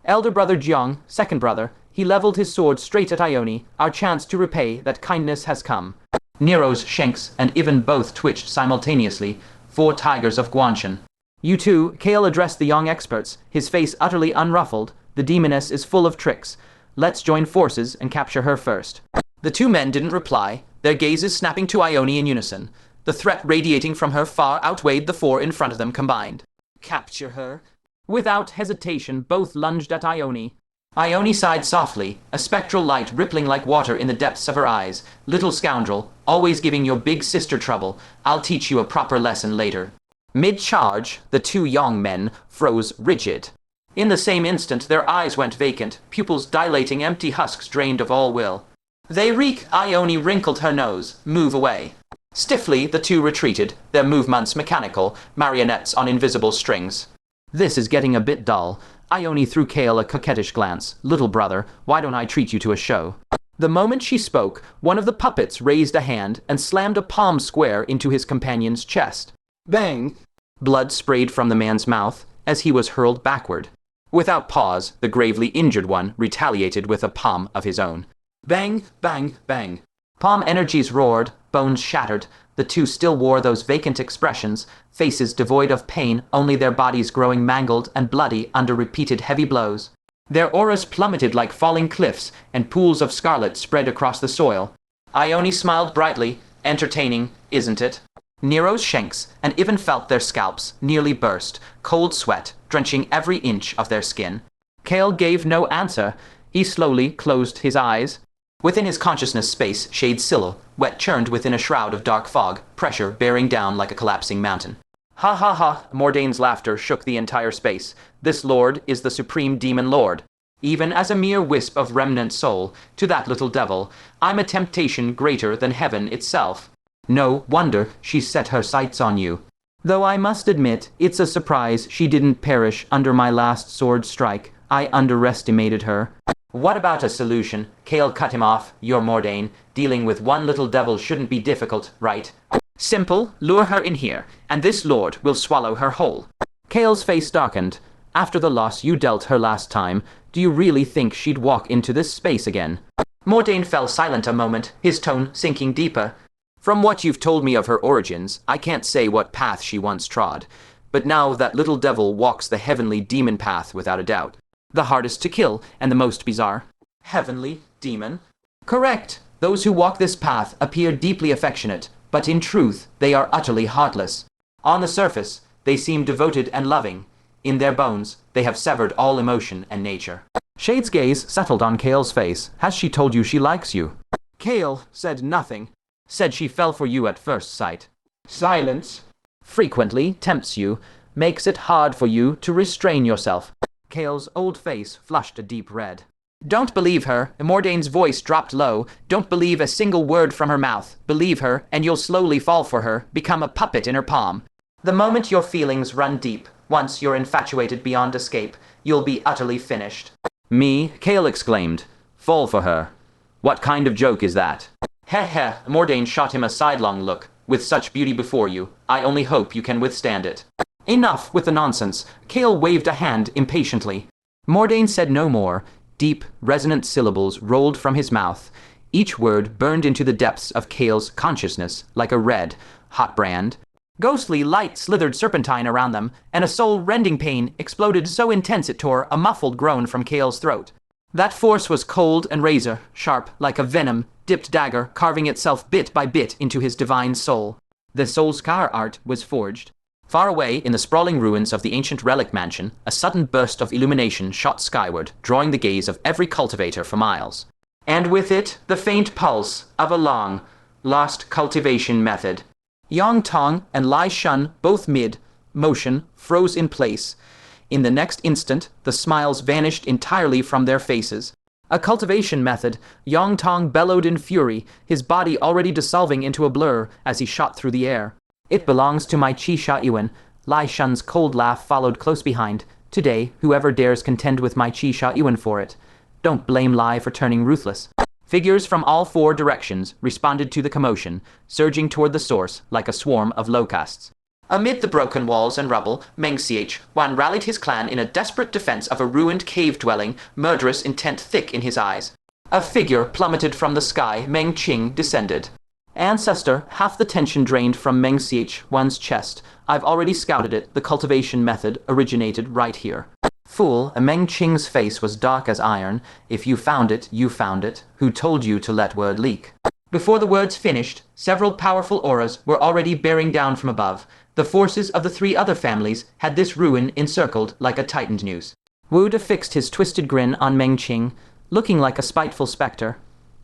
Elder brother Jiang, second brother, he leveled his sword straight at Ione. Our chance to repay that kindness has come. Nero's Shanks and Ivan both twitched simultaneously. 4 tigers of Guanshan. You two, Kael addressed the young experts, his face utterly unruffled. The demoness is full of tricks. Let's join forces and capture her first. The 2 men didn't reply, their gazes snapping to Ione in unison. The threat radiating from her far outweighed the 4 in front of them combined. Capture her? Without hesitation, both lunged at Ione. Ione sighed softly, a spectral light rippling like water in the depths of her eyes. Little scoundrel, always giving your big sister trouble. I'll teach you a proper lesson later. Mid-charge, the 2 young men froze rigid. In the same instant, their eyes went vacant, pupils dilating, empty husks drained of all will. They reek, Ione wrinkled her nose. Move away. Stiffly, the 2 retreated, their movements mechanical, marionettes on invisible strings. This is getting a bit dull. Ione threw Kael a coquettish glance. Little brother, why don't I treat you to a show? The moment she spoke, one of the puppets raised a hand and slammed a palm square into his companion's chest. Bang! Blood sprayed from the man's mouth as he was hurled backward. Without pause, the gravely injured one retaliated with a palm of his own. Bang, bang, bang. Palm energies roared, bones shattered. The 2 still wore those vacant expressions, faces devoid of pain, only their bodies growing mangled and bloody under repeated heavy blows. Their auras plummeted like falling cliffs, and pools of scarlet spread across the soil. Ione smiled brightly. Entertaining, isn't it? Nero's shanks and even felt their scalps nearly burst, cold sweat drenching every inch of their skin. Kael gave no answer. He slowly closed his eyes. Within his consciousness space shade silhouette churned within a shroud of dark fog, pressure bearing down like a collapsing mountain. Ha ha ha, Mordaine's laughter shook the entire space. This lord is the supreme demon lord. Even as a mere wisp of remnant soul, to that little devil, I'm a temptation greater than heaven itself. No wonder she set her sights on you. Though I must admit, it's a surprise she didn't perish under my last sword strike. I underestimated her. What about a solution? Kael cut him off. You're Mordaine. Dealing with one little devil shouldn't be difficult, right? Simple, lure her in here, and this lord will swallow her whole. Kael's face darkened. After the loss you dealt her last time, do you really think she'd walk into this space again? Mordaine fell silent a moment, his tone sinking deeper. From what you've told me of her origins, I can't say what path she once trod. But now that little devil walks the heavenly demon path without a doubt. The hardest to kill, and the most bizarre. Heavenly demon? Correct. Those who walk this path appear deeply affectionate, but in truth, they are utterly heartless. On the surface, they seem devoted and loving. In their bones, they have severed all emotion and nature. Shade's gaze settled on Kael's face. Has she told you she likes you? Kael said nothing. Said she fell for you at first sight. Silence frequently tempts you, makes it hard for you to restrain yourself. Kael's old face flushed a deep red. Don't believe her. Mordaine's voice dropped low. Don't believe a single word from her mouth. Believe her, and you'll slowly fall for her, become a puppet in her palm. The moment your feelings run deep, once you're infatuated beyond escape, you'll be utterly finished. Me? Kael exclaimed. Fall for her? What kind of joke is that? Heh heh, Mordaine shot him a sidelong look. With such beauty before you, I only hope you can withstand it. Enough with the nonsense. Kael waved a hand impatiently. Mordaine said no more. Deep, resonant syllables rolled from his mouth. Each word burned into the depths of Kael's consciousness like a red, hot brand. Ghostly light slithered serpentine around them, and a soul-rending pain exploded so intense it tore a muffled groan from Kael's throat. That force was cold and razor-sharp, like a venom-dipped dagger carving itself bit by bit into his divine soul. The soul scar art was forged. Far away in the sprawling ruins of the ancient relic mansion, a sudden burst of illumination shot skyward, drawing the gaze of every cultivator for miles. And with it, the faint pulse of a long, lost cultivation method. Yang Tong and Lai Shun, both mid-motion, froze in place. In the next instant, the smiles vanished entirely from their faces. A cultivation method. Yang Tong bellowed in fury, his body already dissolving into a blur as he shot through the air. It belongs to my Chi-Sha Ywan. Lai Shun's cold laugh followed close behind. Today, whoever dares contend with my Chi-Sha Ywan for it. Don't blame Lai for turning ruthless. Figures from all four directions responded to the commotion, surging toward the source like a swarm of locusts. Amid the broken walls and rubble, Meng Ywan rallied his clan in a desperate defense of a ruined cave-dwelling, murderous intent thick in his eyes. A figure plummeted from the sky. Meng Qing descended. Ancestor, half the tension drained from Meng Ywan's chest. I've already scouted it. The cultivation method originated right here. Fool, Meng Qing's face was dark as iron. If you found it, you found it. Who told you to let word leak? Before the words finished, several powerful auras were already bearing down from above. The forces of the three other families had this ruin encircled like a tightened noose. Wu De fixed his twisted grin on Meng Qing, looking like a spiteful specter.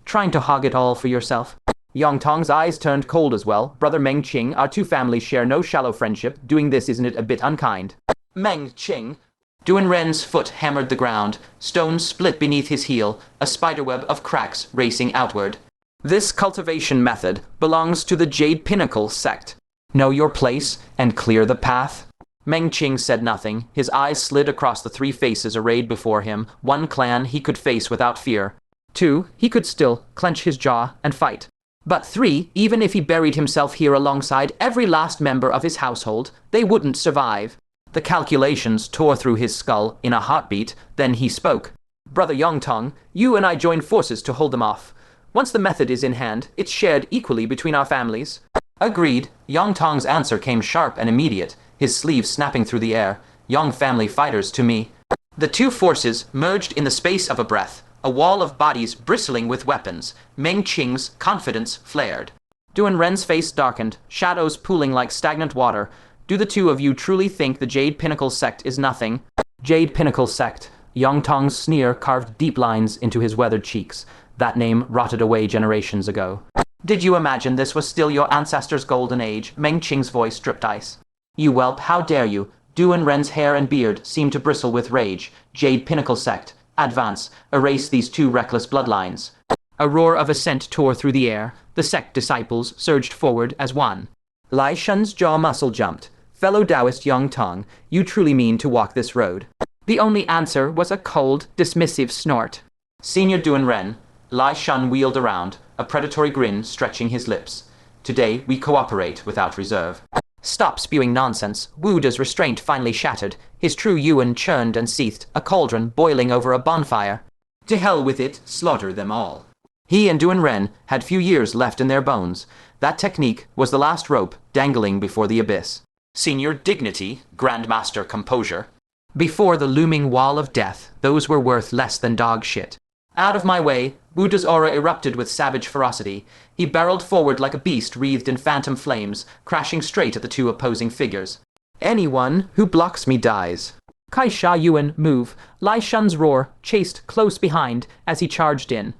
Trying to hog it all for yourself? Yang Tong's eyes turned cold as well. Brother Meng Qing, our two families share no shallow friendship. Doing this, isn't it a bit unkind? Meng Qing. Duan Ren's foot hammered the ground. Stones split beneath his heel, a spiderweb of cracks racing outward. This cultivation method belongs to the Jade Pinnacle sect. Know your place and clear the path? Meng Qing said nothing. His eyes slid across the three faces arrayed before him. One clan he could face without fear. Two, he could still clench his jaw and fight. But three, even if he buried himself here alongside every last member of his household, they wouldn't survive. The calculations tore through his skull in a heartbeat. Then he spoke. Brother Yang Tong, you and I join forces to hold them off. Once the method is in hand, it's shared equally between our families. Agreed. Yang Tong's answer came sharp and immediate, his sleeves snapping through the air. Young family fighters to me. The two forces merged in the space of a breath, a wall of bodies bristling with weapons. Meng Qing's confidence flared. Duan Ren's face darkened, shadows pooling like stagnant water. Do the two of you truly think the Jade Pinnacle sect is nothing? Jade Pinnacle sect. Yang Tong's sneer carved deep lines into his weathered cheeks. That name rotted away generations ago. Did you imagine this was still your ancestors' golden age? Meng Qing's voice dripped ice. You whelp, how dare you? Duan Ren's hair and beard seemed to bristle with rage. Jade Pinnacle sect. Advance. Erase these two reckless bloodlines. A roar of assent tore through the air. The sect disciples surged forward as one. Lai Shun's jaw muscle jumped. Fellow Taoist Yang Tong, you truly mean to walk this road? The only answer was a cold, dismissive snort. Senior Duan Ren. Lai Shun wheeled around, a predatory grin stretching his lips. Today we cooperate without reserve. Stop spewing nonsense. Wu Da's restraint finally shattered. His true Yuan churned and seethed, a cauldron boiling over a bonfire. To hell with it, slaughter them all. He and Duan Ren had few years left in their bones. That technique was the last rope dangling before the abyss. Senior dignity, Grandmaster composure. Before the looming wall of death, those were worth less than dog shit. Out of my way, Buddha's aura erupted with savage ferocity. He barreled forward like a beast wreathed in phantom flames, crashing straight at the two opposing figures. Anyone who blocks me dies. Kai Sha Yuan move, Lai Shun's roar chased close behind as he charged in.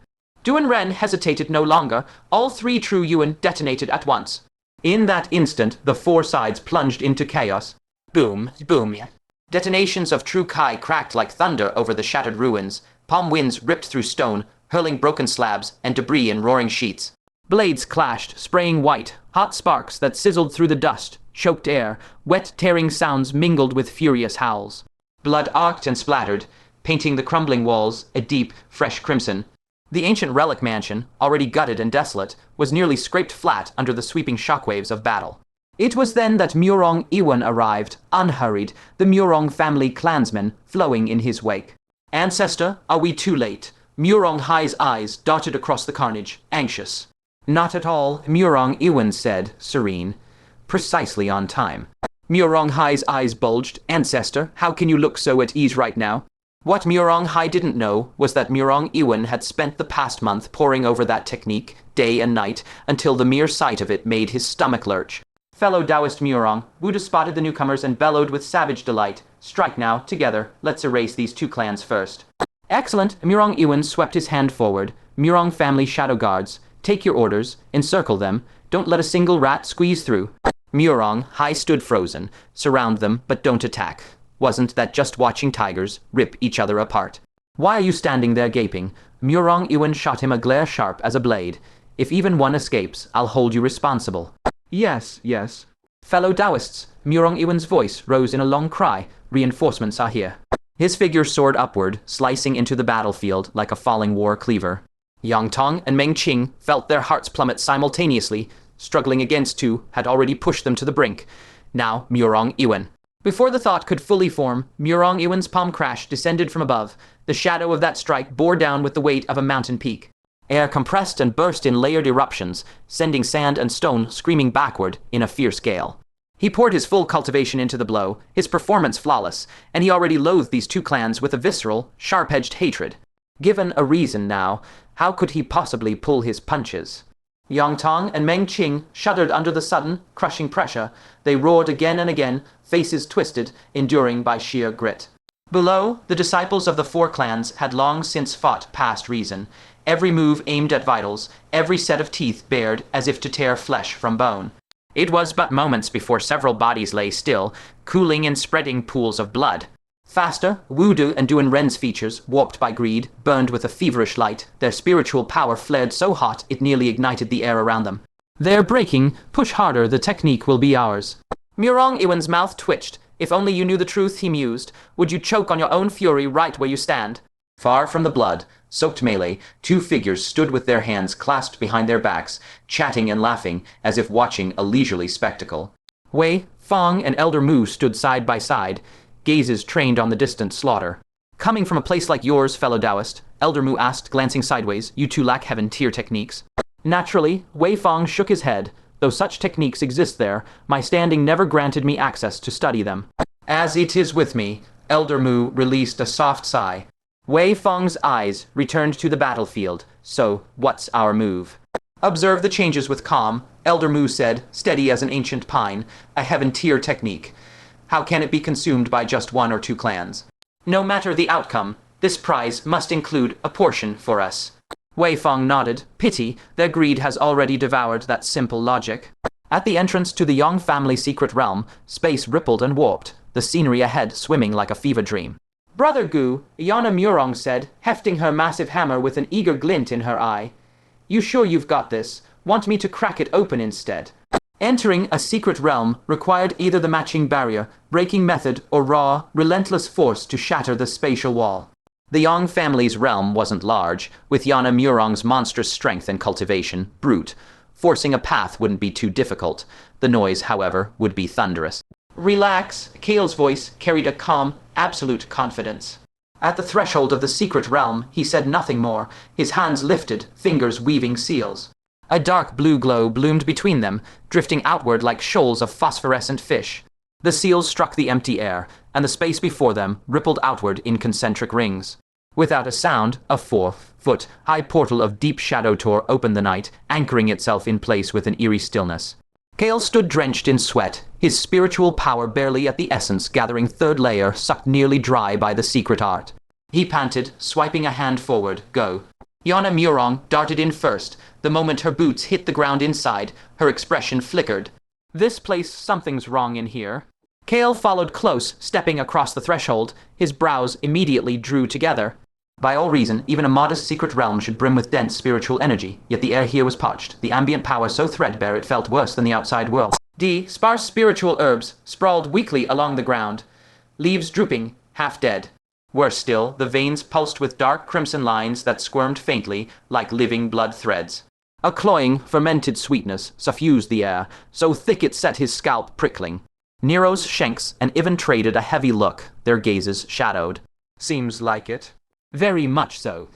Duan Ren hesitated no longer. All three true Yuan detonated at once. In that instant, the four sides plunged into chaos. Boom, boom. Detonations of true Kai cracked like thunder over the shattered ruins. Palm winds ripped through stone, hurling broken slabs and debris in roaring sheets. Blades clashed, spraying white, hot sparks that sizzled through the dust, choked air, wet tearing sounds mingled with furious howls. Blood arced and splattered, painting the crumbling walls a deep, fresh crimson. The ancient relic mansion, already gutted and desolate, was nearly scraped flat under the sweeping shockwaves of battle. It was then that Meow Ywan arrived, unhurried, the Meow family clansmen flowing in his wake. Ancestor, are we too late? Meow Hai's eyes darted across the carnage, anxious. Not at all, Meow Ywan said, serene. Precisely on time. Meow Hai's eyes bulged. Ancestor, how can you look so at ease right now? What Meow Hai didn't know was that Meow Ywan had spent the past month poring over that technique, day and night, until the mere sight of it made his stomach lurch. Fellow Taoist Meow, Buddha spotted the newcomers and bellowed with savage delight. Strike now, together, let's erase these two clans first. Excellent, Meow Ywan swept his hand forward. Meow family shadow guards, take your orders, encircle them, don't let a single rat squeeze through. Meow Hai stood frozen. Surround them, but don't attack. Wasn't that just watching tigers rip each other apart? Why are you standing there gaping? Meow Ywan shot him a glare sharp as a blade. If even one escapes, I'll hold you responsible. Yes, yes. Fellow Taoists, Meow Ywan's voice rose in a long cry. Reinforcements are here. His figure soared upward, slicing into the battlefield like a falling war cleaver. Yang Tong and Meng Qing felt their hearts plummet simultaneously. Struggling against two had already pushed them to the brink. Now Meow Ywan. Before the thought could fully form, Meow Ywan's palm crash descended from above. The shadow of that strike bore down with the weight of a mountain peak. Air compressed and burst in layered eruptions, sending sand and stone screaming backward in a fierce gale. He poured his full cultivation into the blow, his performance flawless, and he already loathed these two clans with a visceral, sharp-edged hatred. Given a reason now, how could he possibly pull his punches? Yang Tong and Meng Qing shuddered under the sudden, crushing pressure. They roared again and again, faces twisted, enduring by sheer grit. Below, the disciples of the four clans had long since fought past reason. Every move aimed at vitals, every set of teeth bared as if to tear flesh from bone. It was but moments before several bodies lay still, cooling in spreading pools of blood. Faster, Wu Da and Duan Ren's features, warped by greed, burned with a feverish light. Their spiritual power flared so hot it nearly ignited the air around them. They're breaking. Push harder, the technique will be ours. Meow Ywan's mouth twitched. If only you knew the truth, he mused. Would you choke on your own fury right where you stand? Far from the blood-soaked melee, two figures stood with their hands clasped behind their backs, chatting and laughing as if watching a leisurely spectacle. Wei, Fong, and Elder Mu stood side by side, gazes trained on the distant slaughter. Coming from a place like yours, fellow Taoist, Elder Mu asked, glancing sideways, you two lack heaven-tier techniques. Naturally, Wei Fong shook his head. Though such techniques exist there, my standing never granted me access to study them. As it is with me, Elder Mu released a soft sigh. Wei Feng's eyes returned to the battlefield. So, what's our move? Observe the changes with calm, Elder Mu said, steady as an ancient pine, a heaven-tier technique. How can it be consumed by just one or two clans? No matter the outcome, this prize must include a portion for us. Wei Feng nodded. Pity, their greed has already devoured that simple logic. At the entrance to the Yang family secret realm, space rippled and warped, the scenery ahead swimming like a fever dream. Brother Gu, Yana Murong said, hefting her massive hammer with an eager glint in her eye. You sure you've got this? Want me to crack it open instead? Entering a secret realm required either the matching barrier, breaking method, or raw, relentless force to shatter the spatial wall. The Yang family's realm wasn't large, with Yana Murong's monstrous strength and cultivation, brute. Forcing a path wouldn't be too difficult. The noise, however, would be thunderous. Relax, Kael's voice carried a calm, absolute confidence. At the threshold of the secret realm, he said nothing more, his hands lifted, fingers weaving seals. A dark blue glow bloomed between them, drifting outward like shoals of phosphorescent fish. The seals struck the empty air, and the space before them rippled outward in concentric rings. Without a sound, a 4-foot-high portal of deep shadow tore open the night, anchoring itself in place with an eerie stillness. Kael stood drenched in sweat, his spiritual power barely at the essence gathering third layer sucked nearly dry by the secret art. He panted, swiping a hand forward. Go. Yana Murong darted in first. The moment her boots hit the ground inside, her expression flickered. This place, something's wrong in here. Kael followed close, stepping across the threshold. His brows immediately drew together. By all reason, even a modest secret realm should brim with dense spiritual energy, yet the air here was parched, the ambient power so threadbare it felt worse than the outside world. Sparse spiritual herbs sprawled weakly along the ground, leaves drooping, half dead. Worse still, the veins pulsed with dark crimson lines that squirmed faintly, like living blood threads. A cloying, fermented sweetness suffused the air, so thick it set his scalp prickling. Nero's Shanks and Ivan traded a heavy look, their gazes shadowed. Seems like it. Very much so.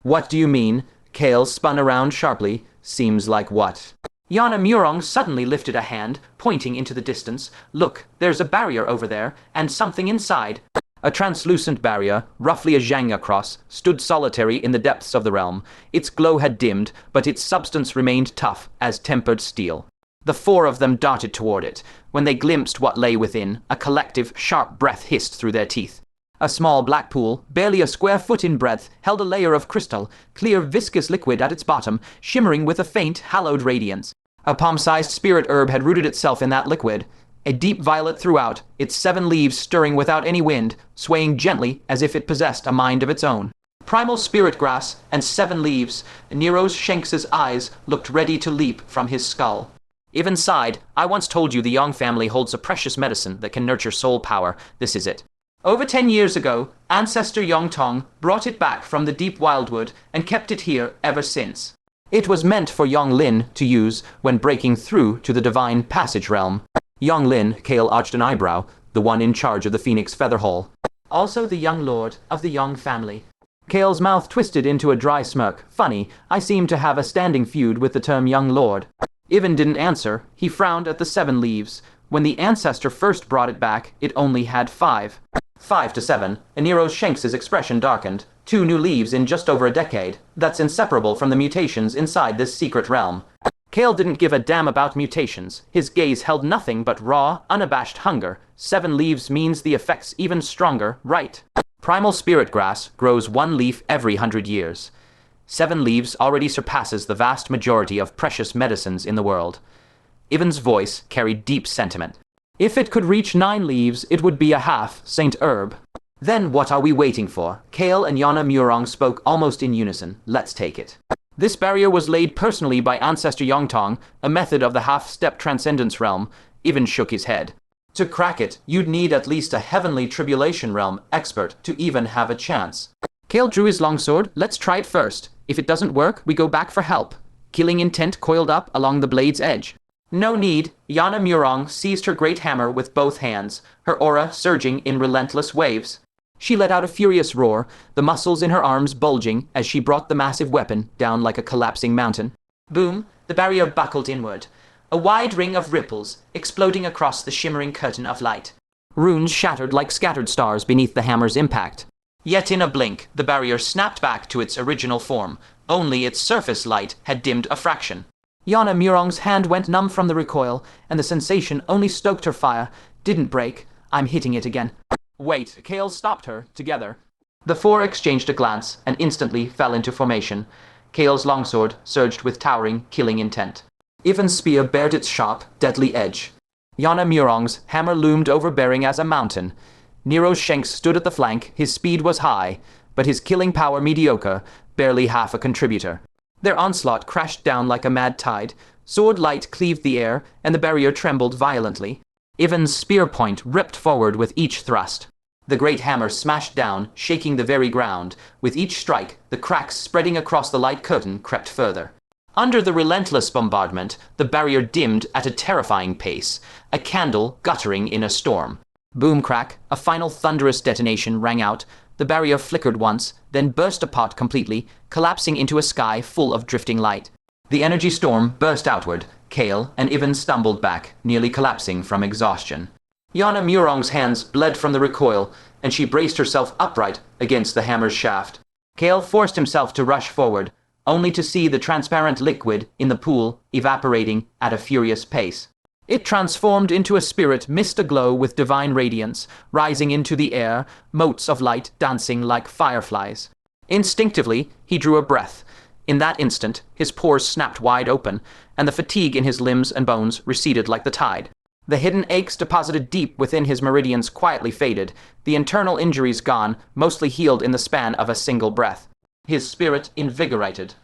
What do you mean? Kael spun around sharply. Seems like what? Yana Murong suddenly lifted a hand, pointing into the distance. Look, there's a barrier over there, and something inside. A translucent barrier, roughly a zhang across, stood solitary in the depths of the realm. Its glow had dimmed, but its substance remained tough as tempered steel. The four of them darted toward it. When they glimpsed what lay within, a collective, sharp breath hissed through their teeth. A small black pool, barely a square foot in breadth, held a layer of crystal, clear viscous liquid at its bottom, shimmering with a faint, hallowed radiance. A palm-sized spirit herb had rooted itself in that liquid. A deep violet throughout, its 7 leaves stirring without any wind, swaying gently as if it possessed a mind of its own. Primal spirit grass and 7 leaves, Nero's Shanks's eyes looked ready to leap from his skull. Ivan sighed. I once told you the Yang family holds a precious medicine that can nurture soul power. This is it. Over 10 years ago, Ancestor Yang Tong brought it back from the deep wildwood and kept it here ever since. It was meant for Yang Lin to use when breaking through to the divine passage realm. Yang Lin, Kael arched an eyebrow, the one in charge of the Phoenix Feather Hall. Also the young lord of the Yang family. Kael's mouth twisted into a dry smirk. Funny, I seem to have a standing feud with the term young lord. Ivan didn't answer. He frowned at the 7 leaves. When the ancestor first brought it back, it only had 5. 5 to 7. Nero's Shanks's expression darkened. 2 new leaves in just over a decade. That's inseparable from the mutations inside this secret realm. Kael didn't give a damn about mutations. His gaze held nothing but raw, unabashed hunger. 7 leaves means the effect's even stronger, right? Primal spirit grass grows 1 leaf every 100 years. 7 leaves already surpasses the vast majority of precious medicines in the world. Ivan's voice carried deep sentiment. If it could reach 9 leaves, it would be a half Saint Herb. Then what are we waiting for? Kael and Yana Murong spoke almost in unison. Let's take it. This barrier was laid personally by Ancestor Yang Tong, a method of the half-step transcendence realm. Ivan shook his head. To crack it, you'd need at least a heavenly tribulation realm expert to even have a chance. Kael drew his longsword. Let's try it first. If it doesn't work, we go back for help. Killing intent coiled up along the blade's edge. No need. Yana Murong seized her great hammer with both hands, her aura surging in relentless waves. She let out a furious roar, the muscles in her arms bulging as she brought the massive weapon down like a collapsing mountain. Boom, the barrier buckled inward. A wide ring of ripples exploding across the shimmering curtain of light. Runes shattered like scattered stars beneath the hammer's impact. Yet in a blink, the barrier snapped back to its original form. Only its surface light had dimmed a fraction. Yana Murong's hand went numb from the recoil, and the sensation only stoked her fire. Didn't break. I'm hitting it again. Wait, Kael stopped her, together. The four exchanged a glance, and instantly fell into formation. Kael's longsword surged with towering, killing intent. Yvan's spear bared its sharp, deadly edge. Yana Murong's hammer loomed overbearing as a mountain. Nero's shanks stood at the flank. His speed was high, but his killing power mediocre, barely half a contributor. Their onslaught crashed down like a mad tide. Sword light cleaved the air, and the barrier trembled violently. Yvan's spear point ripped forward with each thrust. The great hammer smashed down, shaking the very ground. With each strike, the cracks spreading across the light curtain crept further. Under the relentless bombardment, the barrier dimmed at a terrifying pace, a candle guttering in a storm. Boom crack, a final thunderous detonation rang out. The barrier flickered once, then burst apart completely, collapsing into a sky full of drifting light. The energy storm burst outward. Kael and Yvan stumbled back, nearly collapsing from exhaustion. Yana Murong's hands bled from the recoil, and she braced herself upright against the hammer's shaft. Kael forced himself to rush forward, only to see the transparent liquid in the pool evaporating at a furious pace. It transformed into a spirit mist aglow with divine radiance, rising into the air, motes of light dancing like fireflies. Instinctively, he drew a breath. In that instant, his pores snapped wide open, and the fatigue in his limbs and bones receded like the tide. The hidden aches deposited deep within his meridians quietly faded, the internal injuries gone, mostly healed in the span of a single breath. His spirit invigorated.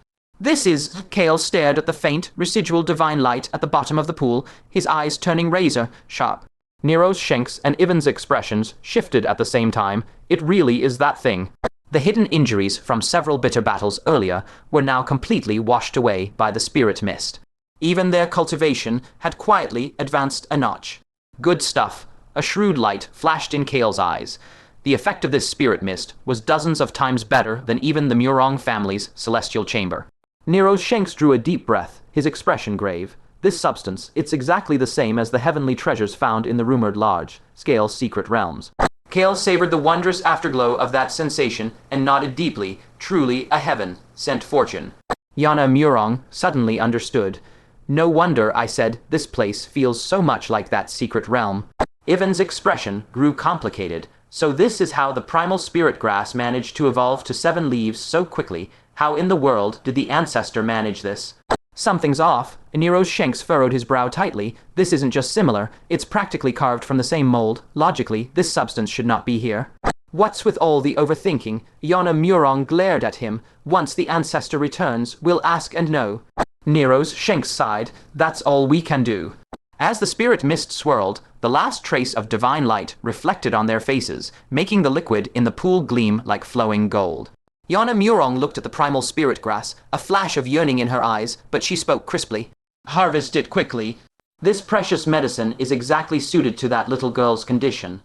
This is... Kael stared at the faint, residual divine light at the bottom of the pool, his eyes turning razor-sharp. Nero's shanks and Yvan's expressions shifted at the same time. It really is that thing. The hidden injuries from several bitter battles earlier were now completely washed away by the spirit mist. Even their cultivation had quietly advanced a notch. Good stuff. A shrewd light flashed in Kael's eyes. The effect of this spirit mist was dozens of times better than even the Murong family's celestial chamber. Nero's shanks drew a deep breath, his expression grave. This substance, it's exactly the same as the heavenly treasures found in the rumored large-scale secret realms. Kael savored the wondrous afterglow of that sensation and nodded deeply. Truly a heaven-sent fortune. Yana Murong suddenly understood. No wonder I said this place feels so much like that secret realm. Yvan's expression grew complicated. So this is how the primal spirit grass managed to evolve to 7 leaves so quickly. How in the world did the ancestor manage this? Something's off. Nero's shanks furrowed his brow tightly. This isn't just similar, it's practically carved from the same mold. Logically, this substance should not be here. What's with all the overthinking? Yana Murong glared at him. Once the ancestor returns, we'll ask and know. Nero's shanks sighed. That's all we can do. As the spirit mist swirled, the last trace of divine light reflected on their faces, making the liquid in the pool gleam like flowing gold. Yana Murong looked at the primal spirit grass, a flash of yearning in her eyes, but she spoke crisply. Harvest it quickly. This precious medicine is exactly suited to that little girl's condition.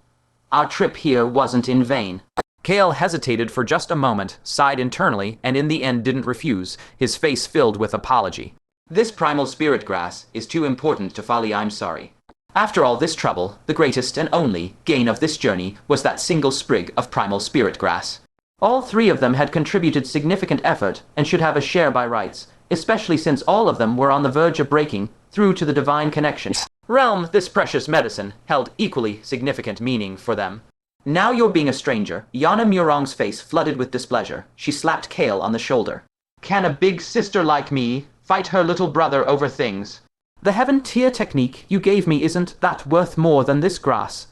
Our trip here wasn't in vain. Kael hesitated for just a moment, sighed internally, and in the end didn't refuse, his face filled with apology. This primal spirit grass is too important to Folly, I'm sorry. After all this trouble, the greatest and only gain of this journey was that single sprig of primal spirit grass. All 3 of them had contributed significant effort and should have a share by rights, especially since all of them were on the verge of breaking through to the divine connection. Realm, this precious medicine held equally significant meaning for them. Now you're being a stranger. Yana Murong's face flooded with displeasure. She slapped Kael on the shoulder. Can a big sister like me fight her little brother over things? The heaven tier technique you gave me isn't that worth more than this grass.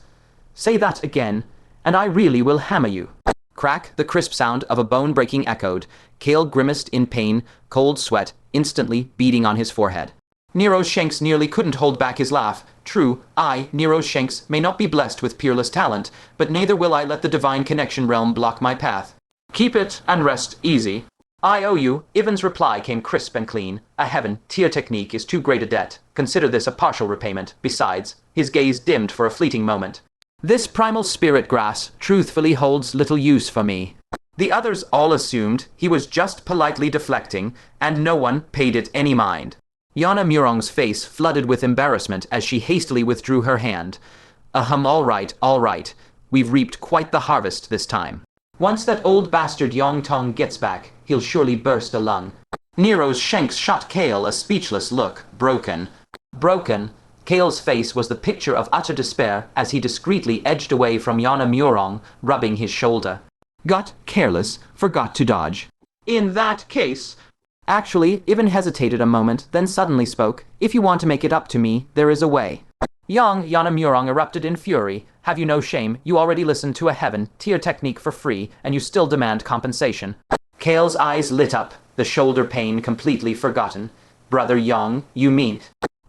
Say that again, and I really will hammer you. Crack, the crisp sound of a bone breaking echoed. Kael grimaced in pain, cold sweat instantly beading on his forehead. Nero's shanks nearly couldn't hold back his laugh. True, I, Nero's shanks, may not be blessed with peerless talent, but neither will I let the divine connection realm block my path. Keep it and rest easy. I owe you. Yvan's reply came crisp and clean. A heaven tier technique is too great a debt. Consider this a partial repayment. Besides, his gaze dimmed for a fleeting moment. This primal spirit grass truthfully holds little use for me. The others all assumed he was just politely deflecting, and no one paid it any mind. Yana Murong's face flooded with embarrassment as she hastily withdrew her hand. All right, all right. We've reaped quite the harvest this time. Once that old bastard Yang Tong gets back, he'll surely burst a lung. Nero's shanks shot Kael a speechless look, broken. Broken? Kael's face was the picture of utter despair as he discreetly edged away from Yu Meow, rubbing his shoulder. Got careless, forgot to dodge. In that case... Actually, Ywan hesitated a moment, then suddenly spoke. If you want to make it up to me, there is a way. Yu Meow erupted in fury. Have you no shame? You already listened to a heaven-tier technique for free, and you still demand compensation. Kael's eyes lit up, the shoulder pain completely forgotten. Brother Yang, you mean?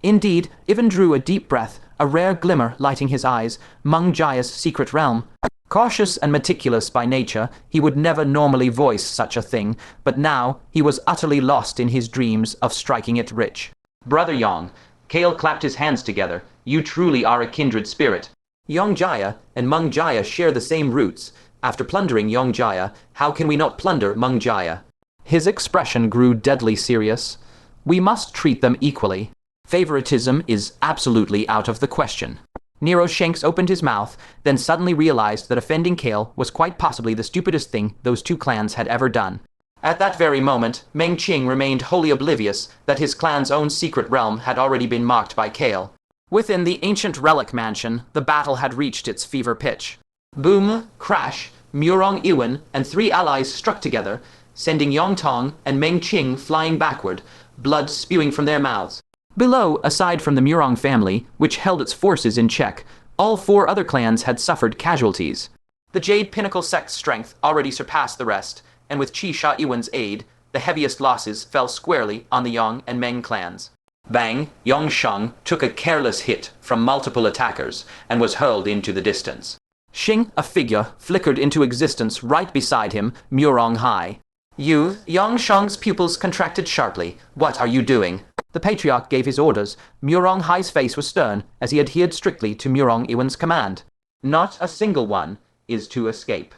Indeed, Ywan drew a deep breath, a rare glimmer lighting his eyes. Meng Jia's secret realm. Cautious and meticulous by nature, he would never normally voice such a thing, but now he was utterly lost in his dreams of striking it rich. Brother Yang, Kael clapped his hands together. You truly are a kindred spirit. Yang Jia and Meng Jia share the same roots. After plundering Yang Jia, how can we not plunder Meng Jia? His expression grew deadly serious. We must treat them equally. Favoritism is absolutely out of the question. Nero Shanks opened his mouth, then suddenly realized that offending Kael was quite possibly the stupidest thing those two clans had ever done. At that very moment, Meng Qing remained wholly oblivious that his clan's own secret realm had already been marked by Kael. Within the ancient relic mansion, the battle had reached its fever pitch. Boom, crash, Meow Ywan and three allies struck together, sending Yang Tong and Meng Qing flying backward, blood spewing from their mouths. Below, aside from the Meow family, which held its forces in check, all four other clans had suffered casualties. The Jade Pinnacle sect's strength already surpassed the rest, and with Qi Sha Ywan's aid, the heaviest losses fell squarely on the Yang and Meng clans. Bang, Yang Sheng took a careless hit from multiple attackers and was hurled into the distance. Xing, a figure, flickered into existence right beside him, Meow High. Yang Sheng's pupils contracted sharply. What are you doing? The patriarch gave his orders. Meow High's face was stern, as he adhered strictly to Meow Ywan's command. Not a single one is to escape.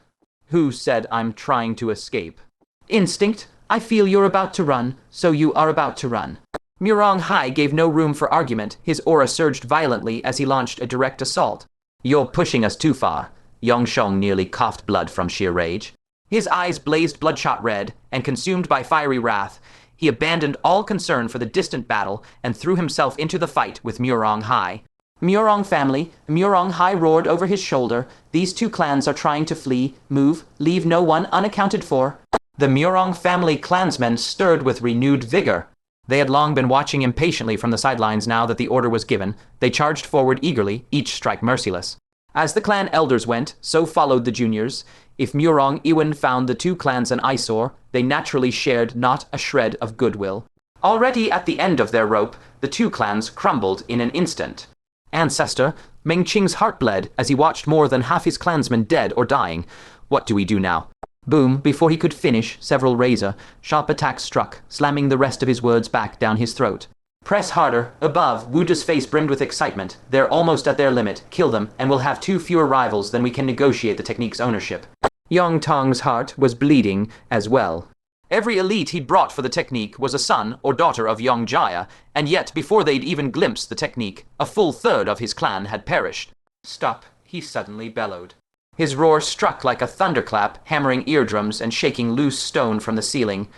Who said I'm trying to escape? Instinct. I feel you're about to run, so you are about to run. Meow High gave no room for argument. His aura surged violently as he launched a direct assault. You're pushing us too far. Yang Sheng nearly coughed blood from sheer rage. His eyes blazed bloodshot red, and consumed by fiery wrath, he abandoned all concern for the distant battle and threw himself into the fight with Meow High. Meow family, Meow High roared over his shoulder. These two clans are trying to flee, move, leave no one unaccounted for. The Meow family clansmen stirred with renewed vigor. They had long been watching impatiently from the sidelines. Now that the order was given, they charged forward eagerly, each strike merciless. As the clan elders went, so followed the juniors. If Meow Ywan found the two clans an eyesore, they naturally shared not a shred of goodwill. Already at the end of their rope, the two clans crumbled in an instant. Ancestor, Meng Qing's heart bled as he watched more than half his clansmen dead or dying. What do we do now? Boom, before he could finish, several razor-sharp attacks struck, slamming the rest of his words back down his throat. Press harder. Above, Wuja's face brimmed with excitement. They're almost at their limit. Kill them, and we'll have two fewer rivals than we can negotiate the technique's ownership. Yang Tong's heart was bleeding as well. Every elite he'd brought for the technique was a son or daughter of Yang Jia, and yet before they'd even glimpsed the technique, a full third of his clan had perished. Stop, he suddenly bellowed. His roar struck like a thunderclap, hammering eardrums and shaking loose stone from the ceiling.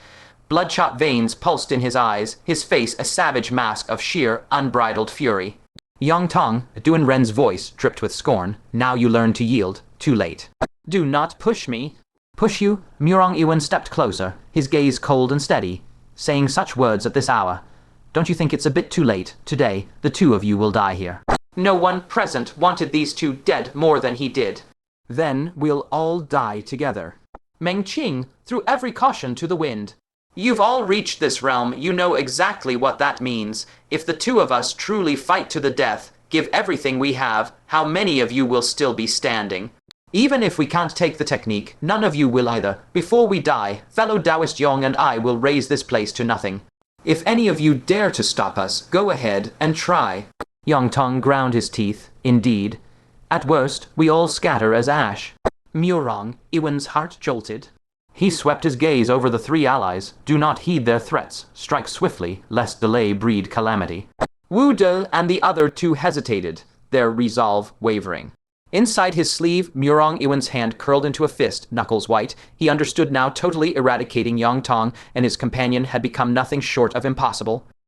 Bloodshot veins pulsed in his eyes, his face a savage mask of sheer, unbridled fury. Yang Tong, Duan Ren's voice dripped with scorn. Now you learn to yield. Too late. Do not push me. Push you? Meow Ywan stepped closer, his gaze cold and steady, saying such words at this hour. Don't you think it's a bit too late? Today, the two of you will die here. No one present wanted these two dead more than he did. Then we'll all die together. Meng Qing threw every caution to the wind. You've all reached this realm, you know exactly what that means. If the two of us truly fight to the death, give everything we have, how many of you will still be standing? Even if we can't take the technique, none of you will either. Before we die, fellow Taoist Yong and I will raise this place to nothing. If any of you dare to stop us, go ahead and try. Yang Tong ground his teeth. Indeed. At worst, we all scatter as ash. Meow Ywan's heart jolted. He swept his gaze over the three allies. Do not heed their threats. Strike swiftly, lest delay breed calamity. Wu De and the other two hesitated. their resolve wavering. Inside his sleeve, Murong Ywan's hand curled into a fist, knuckles white. He understood now totally eradicating Yang Tong and his companion had become nothing short of impossible.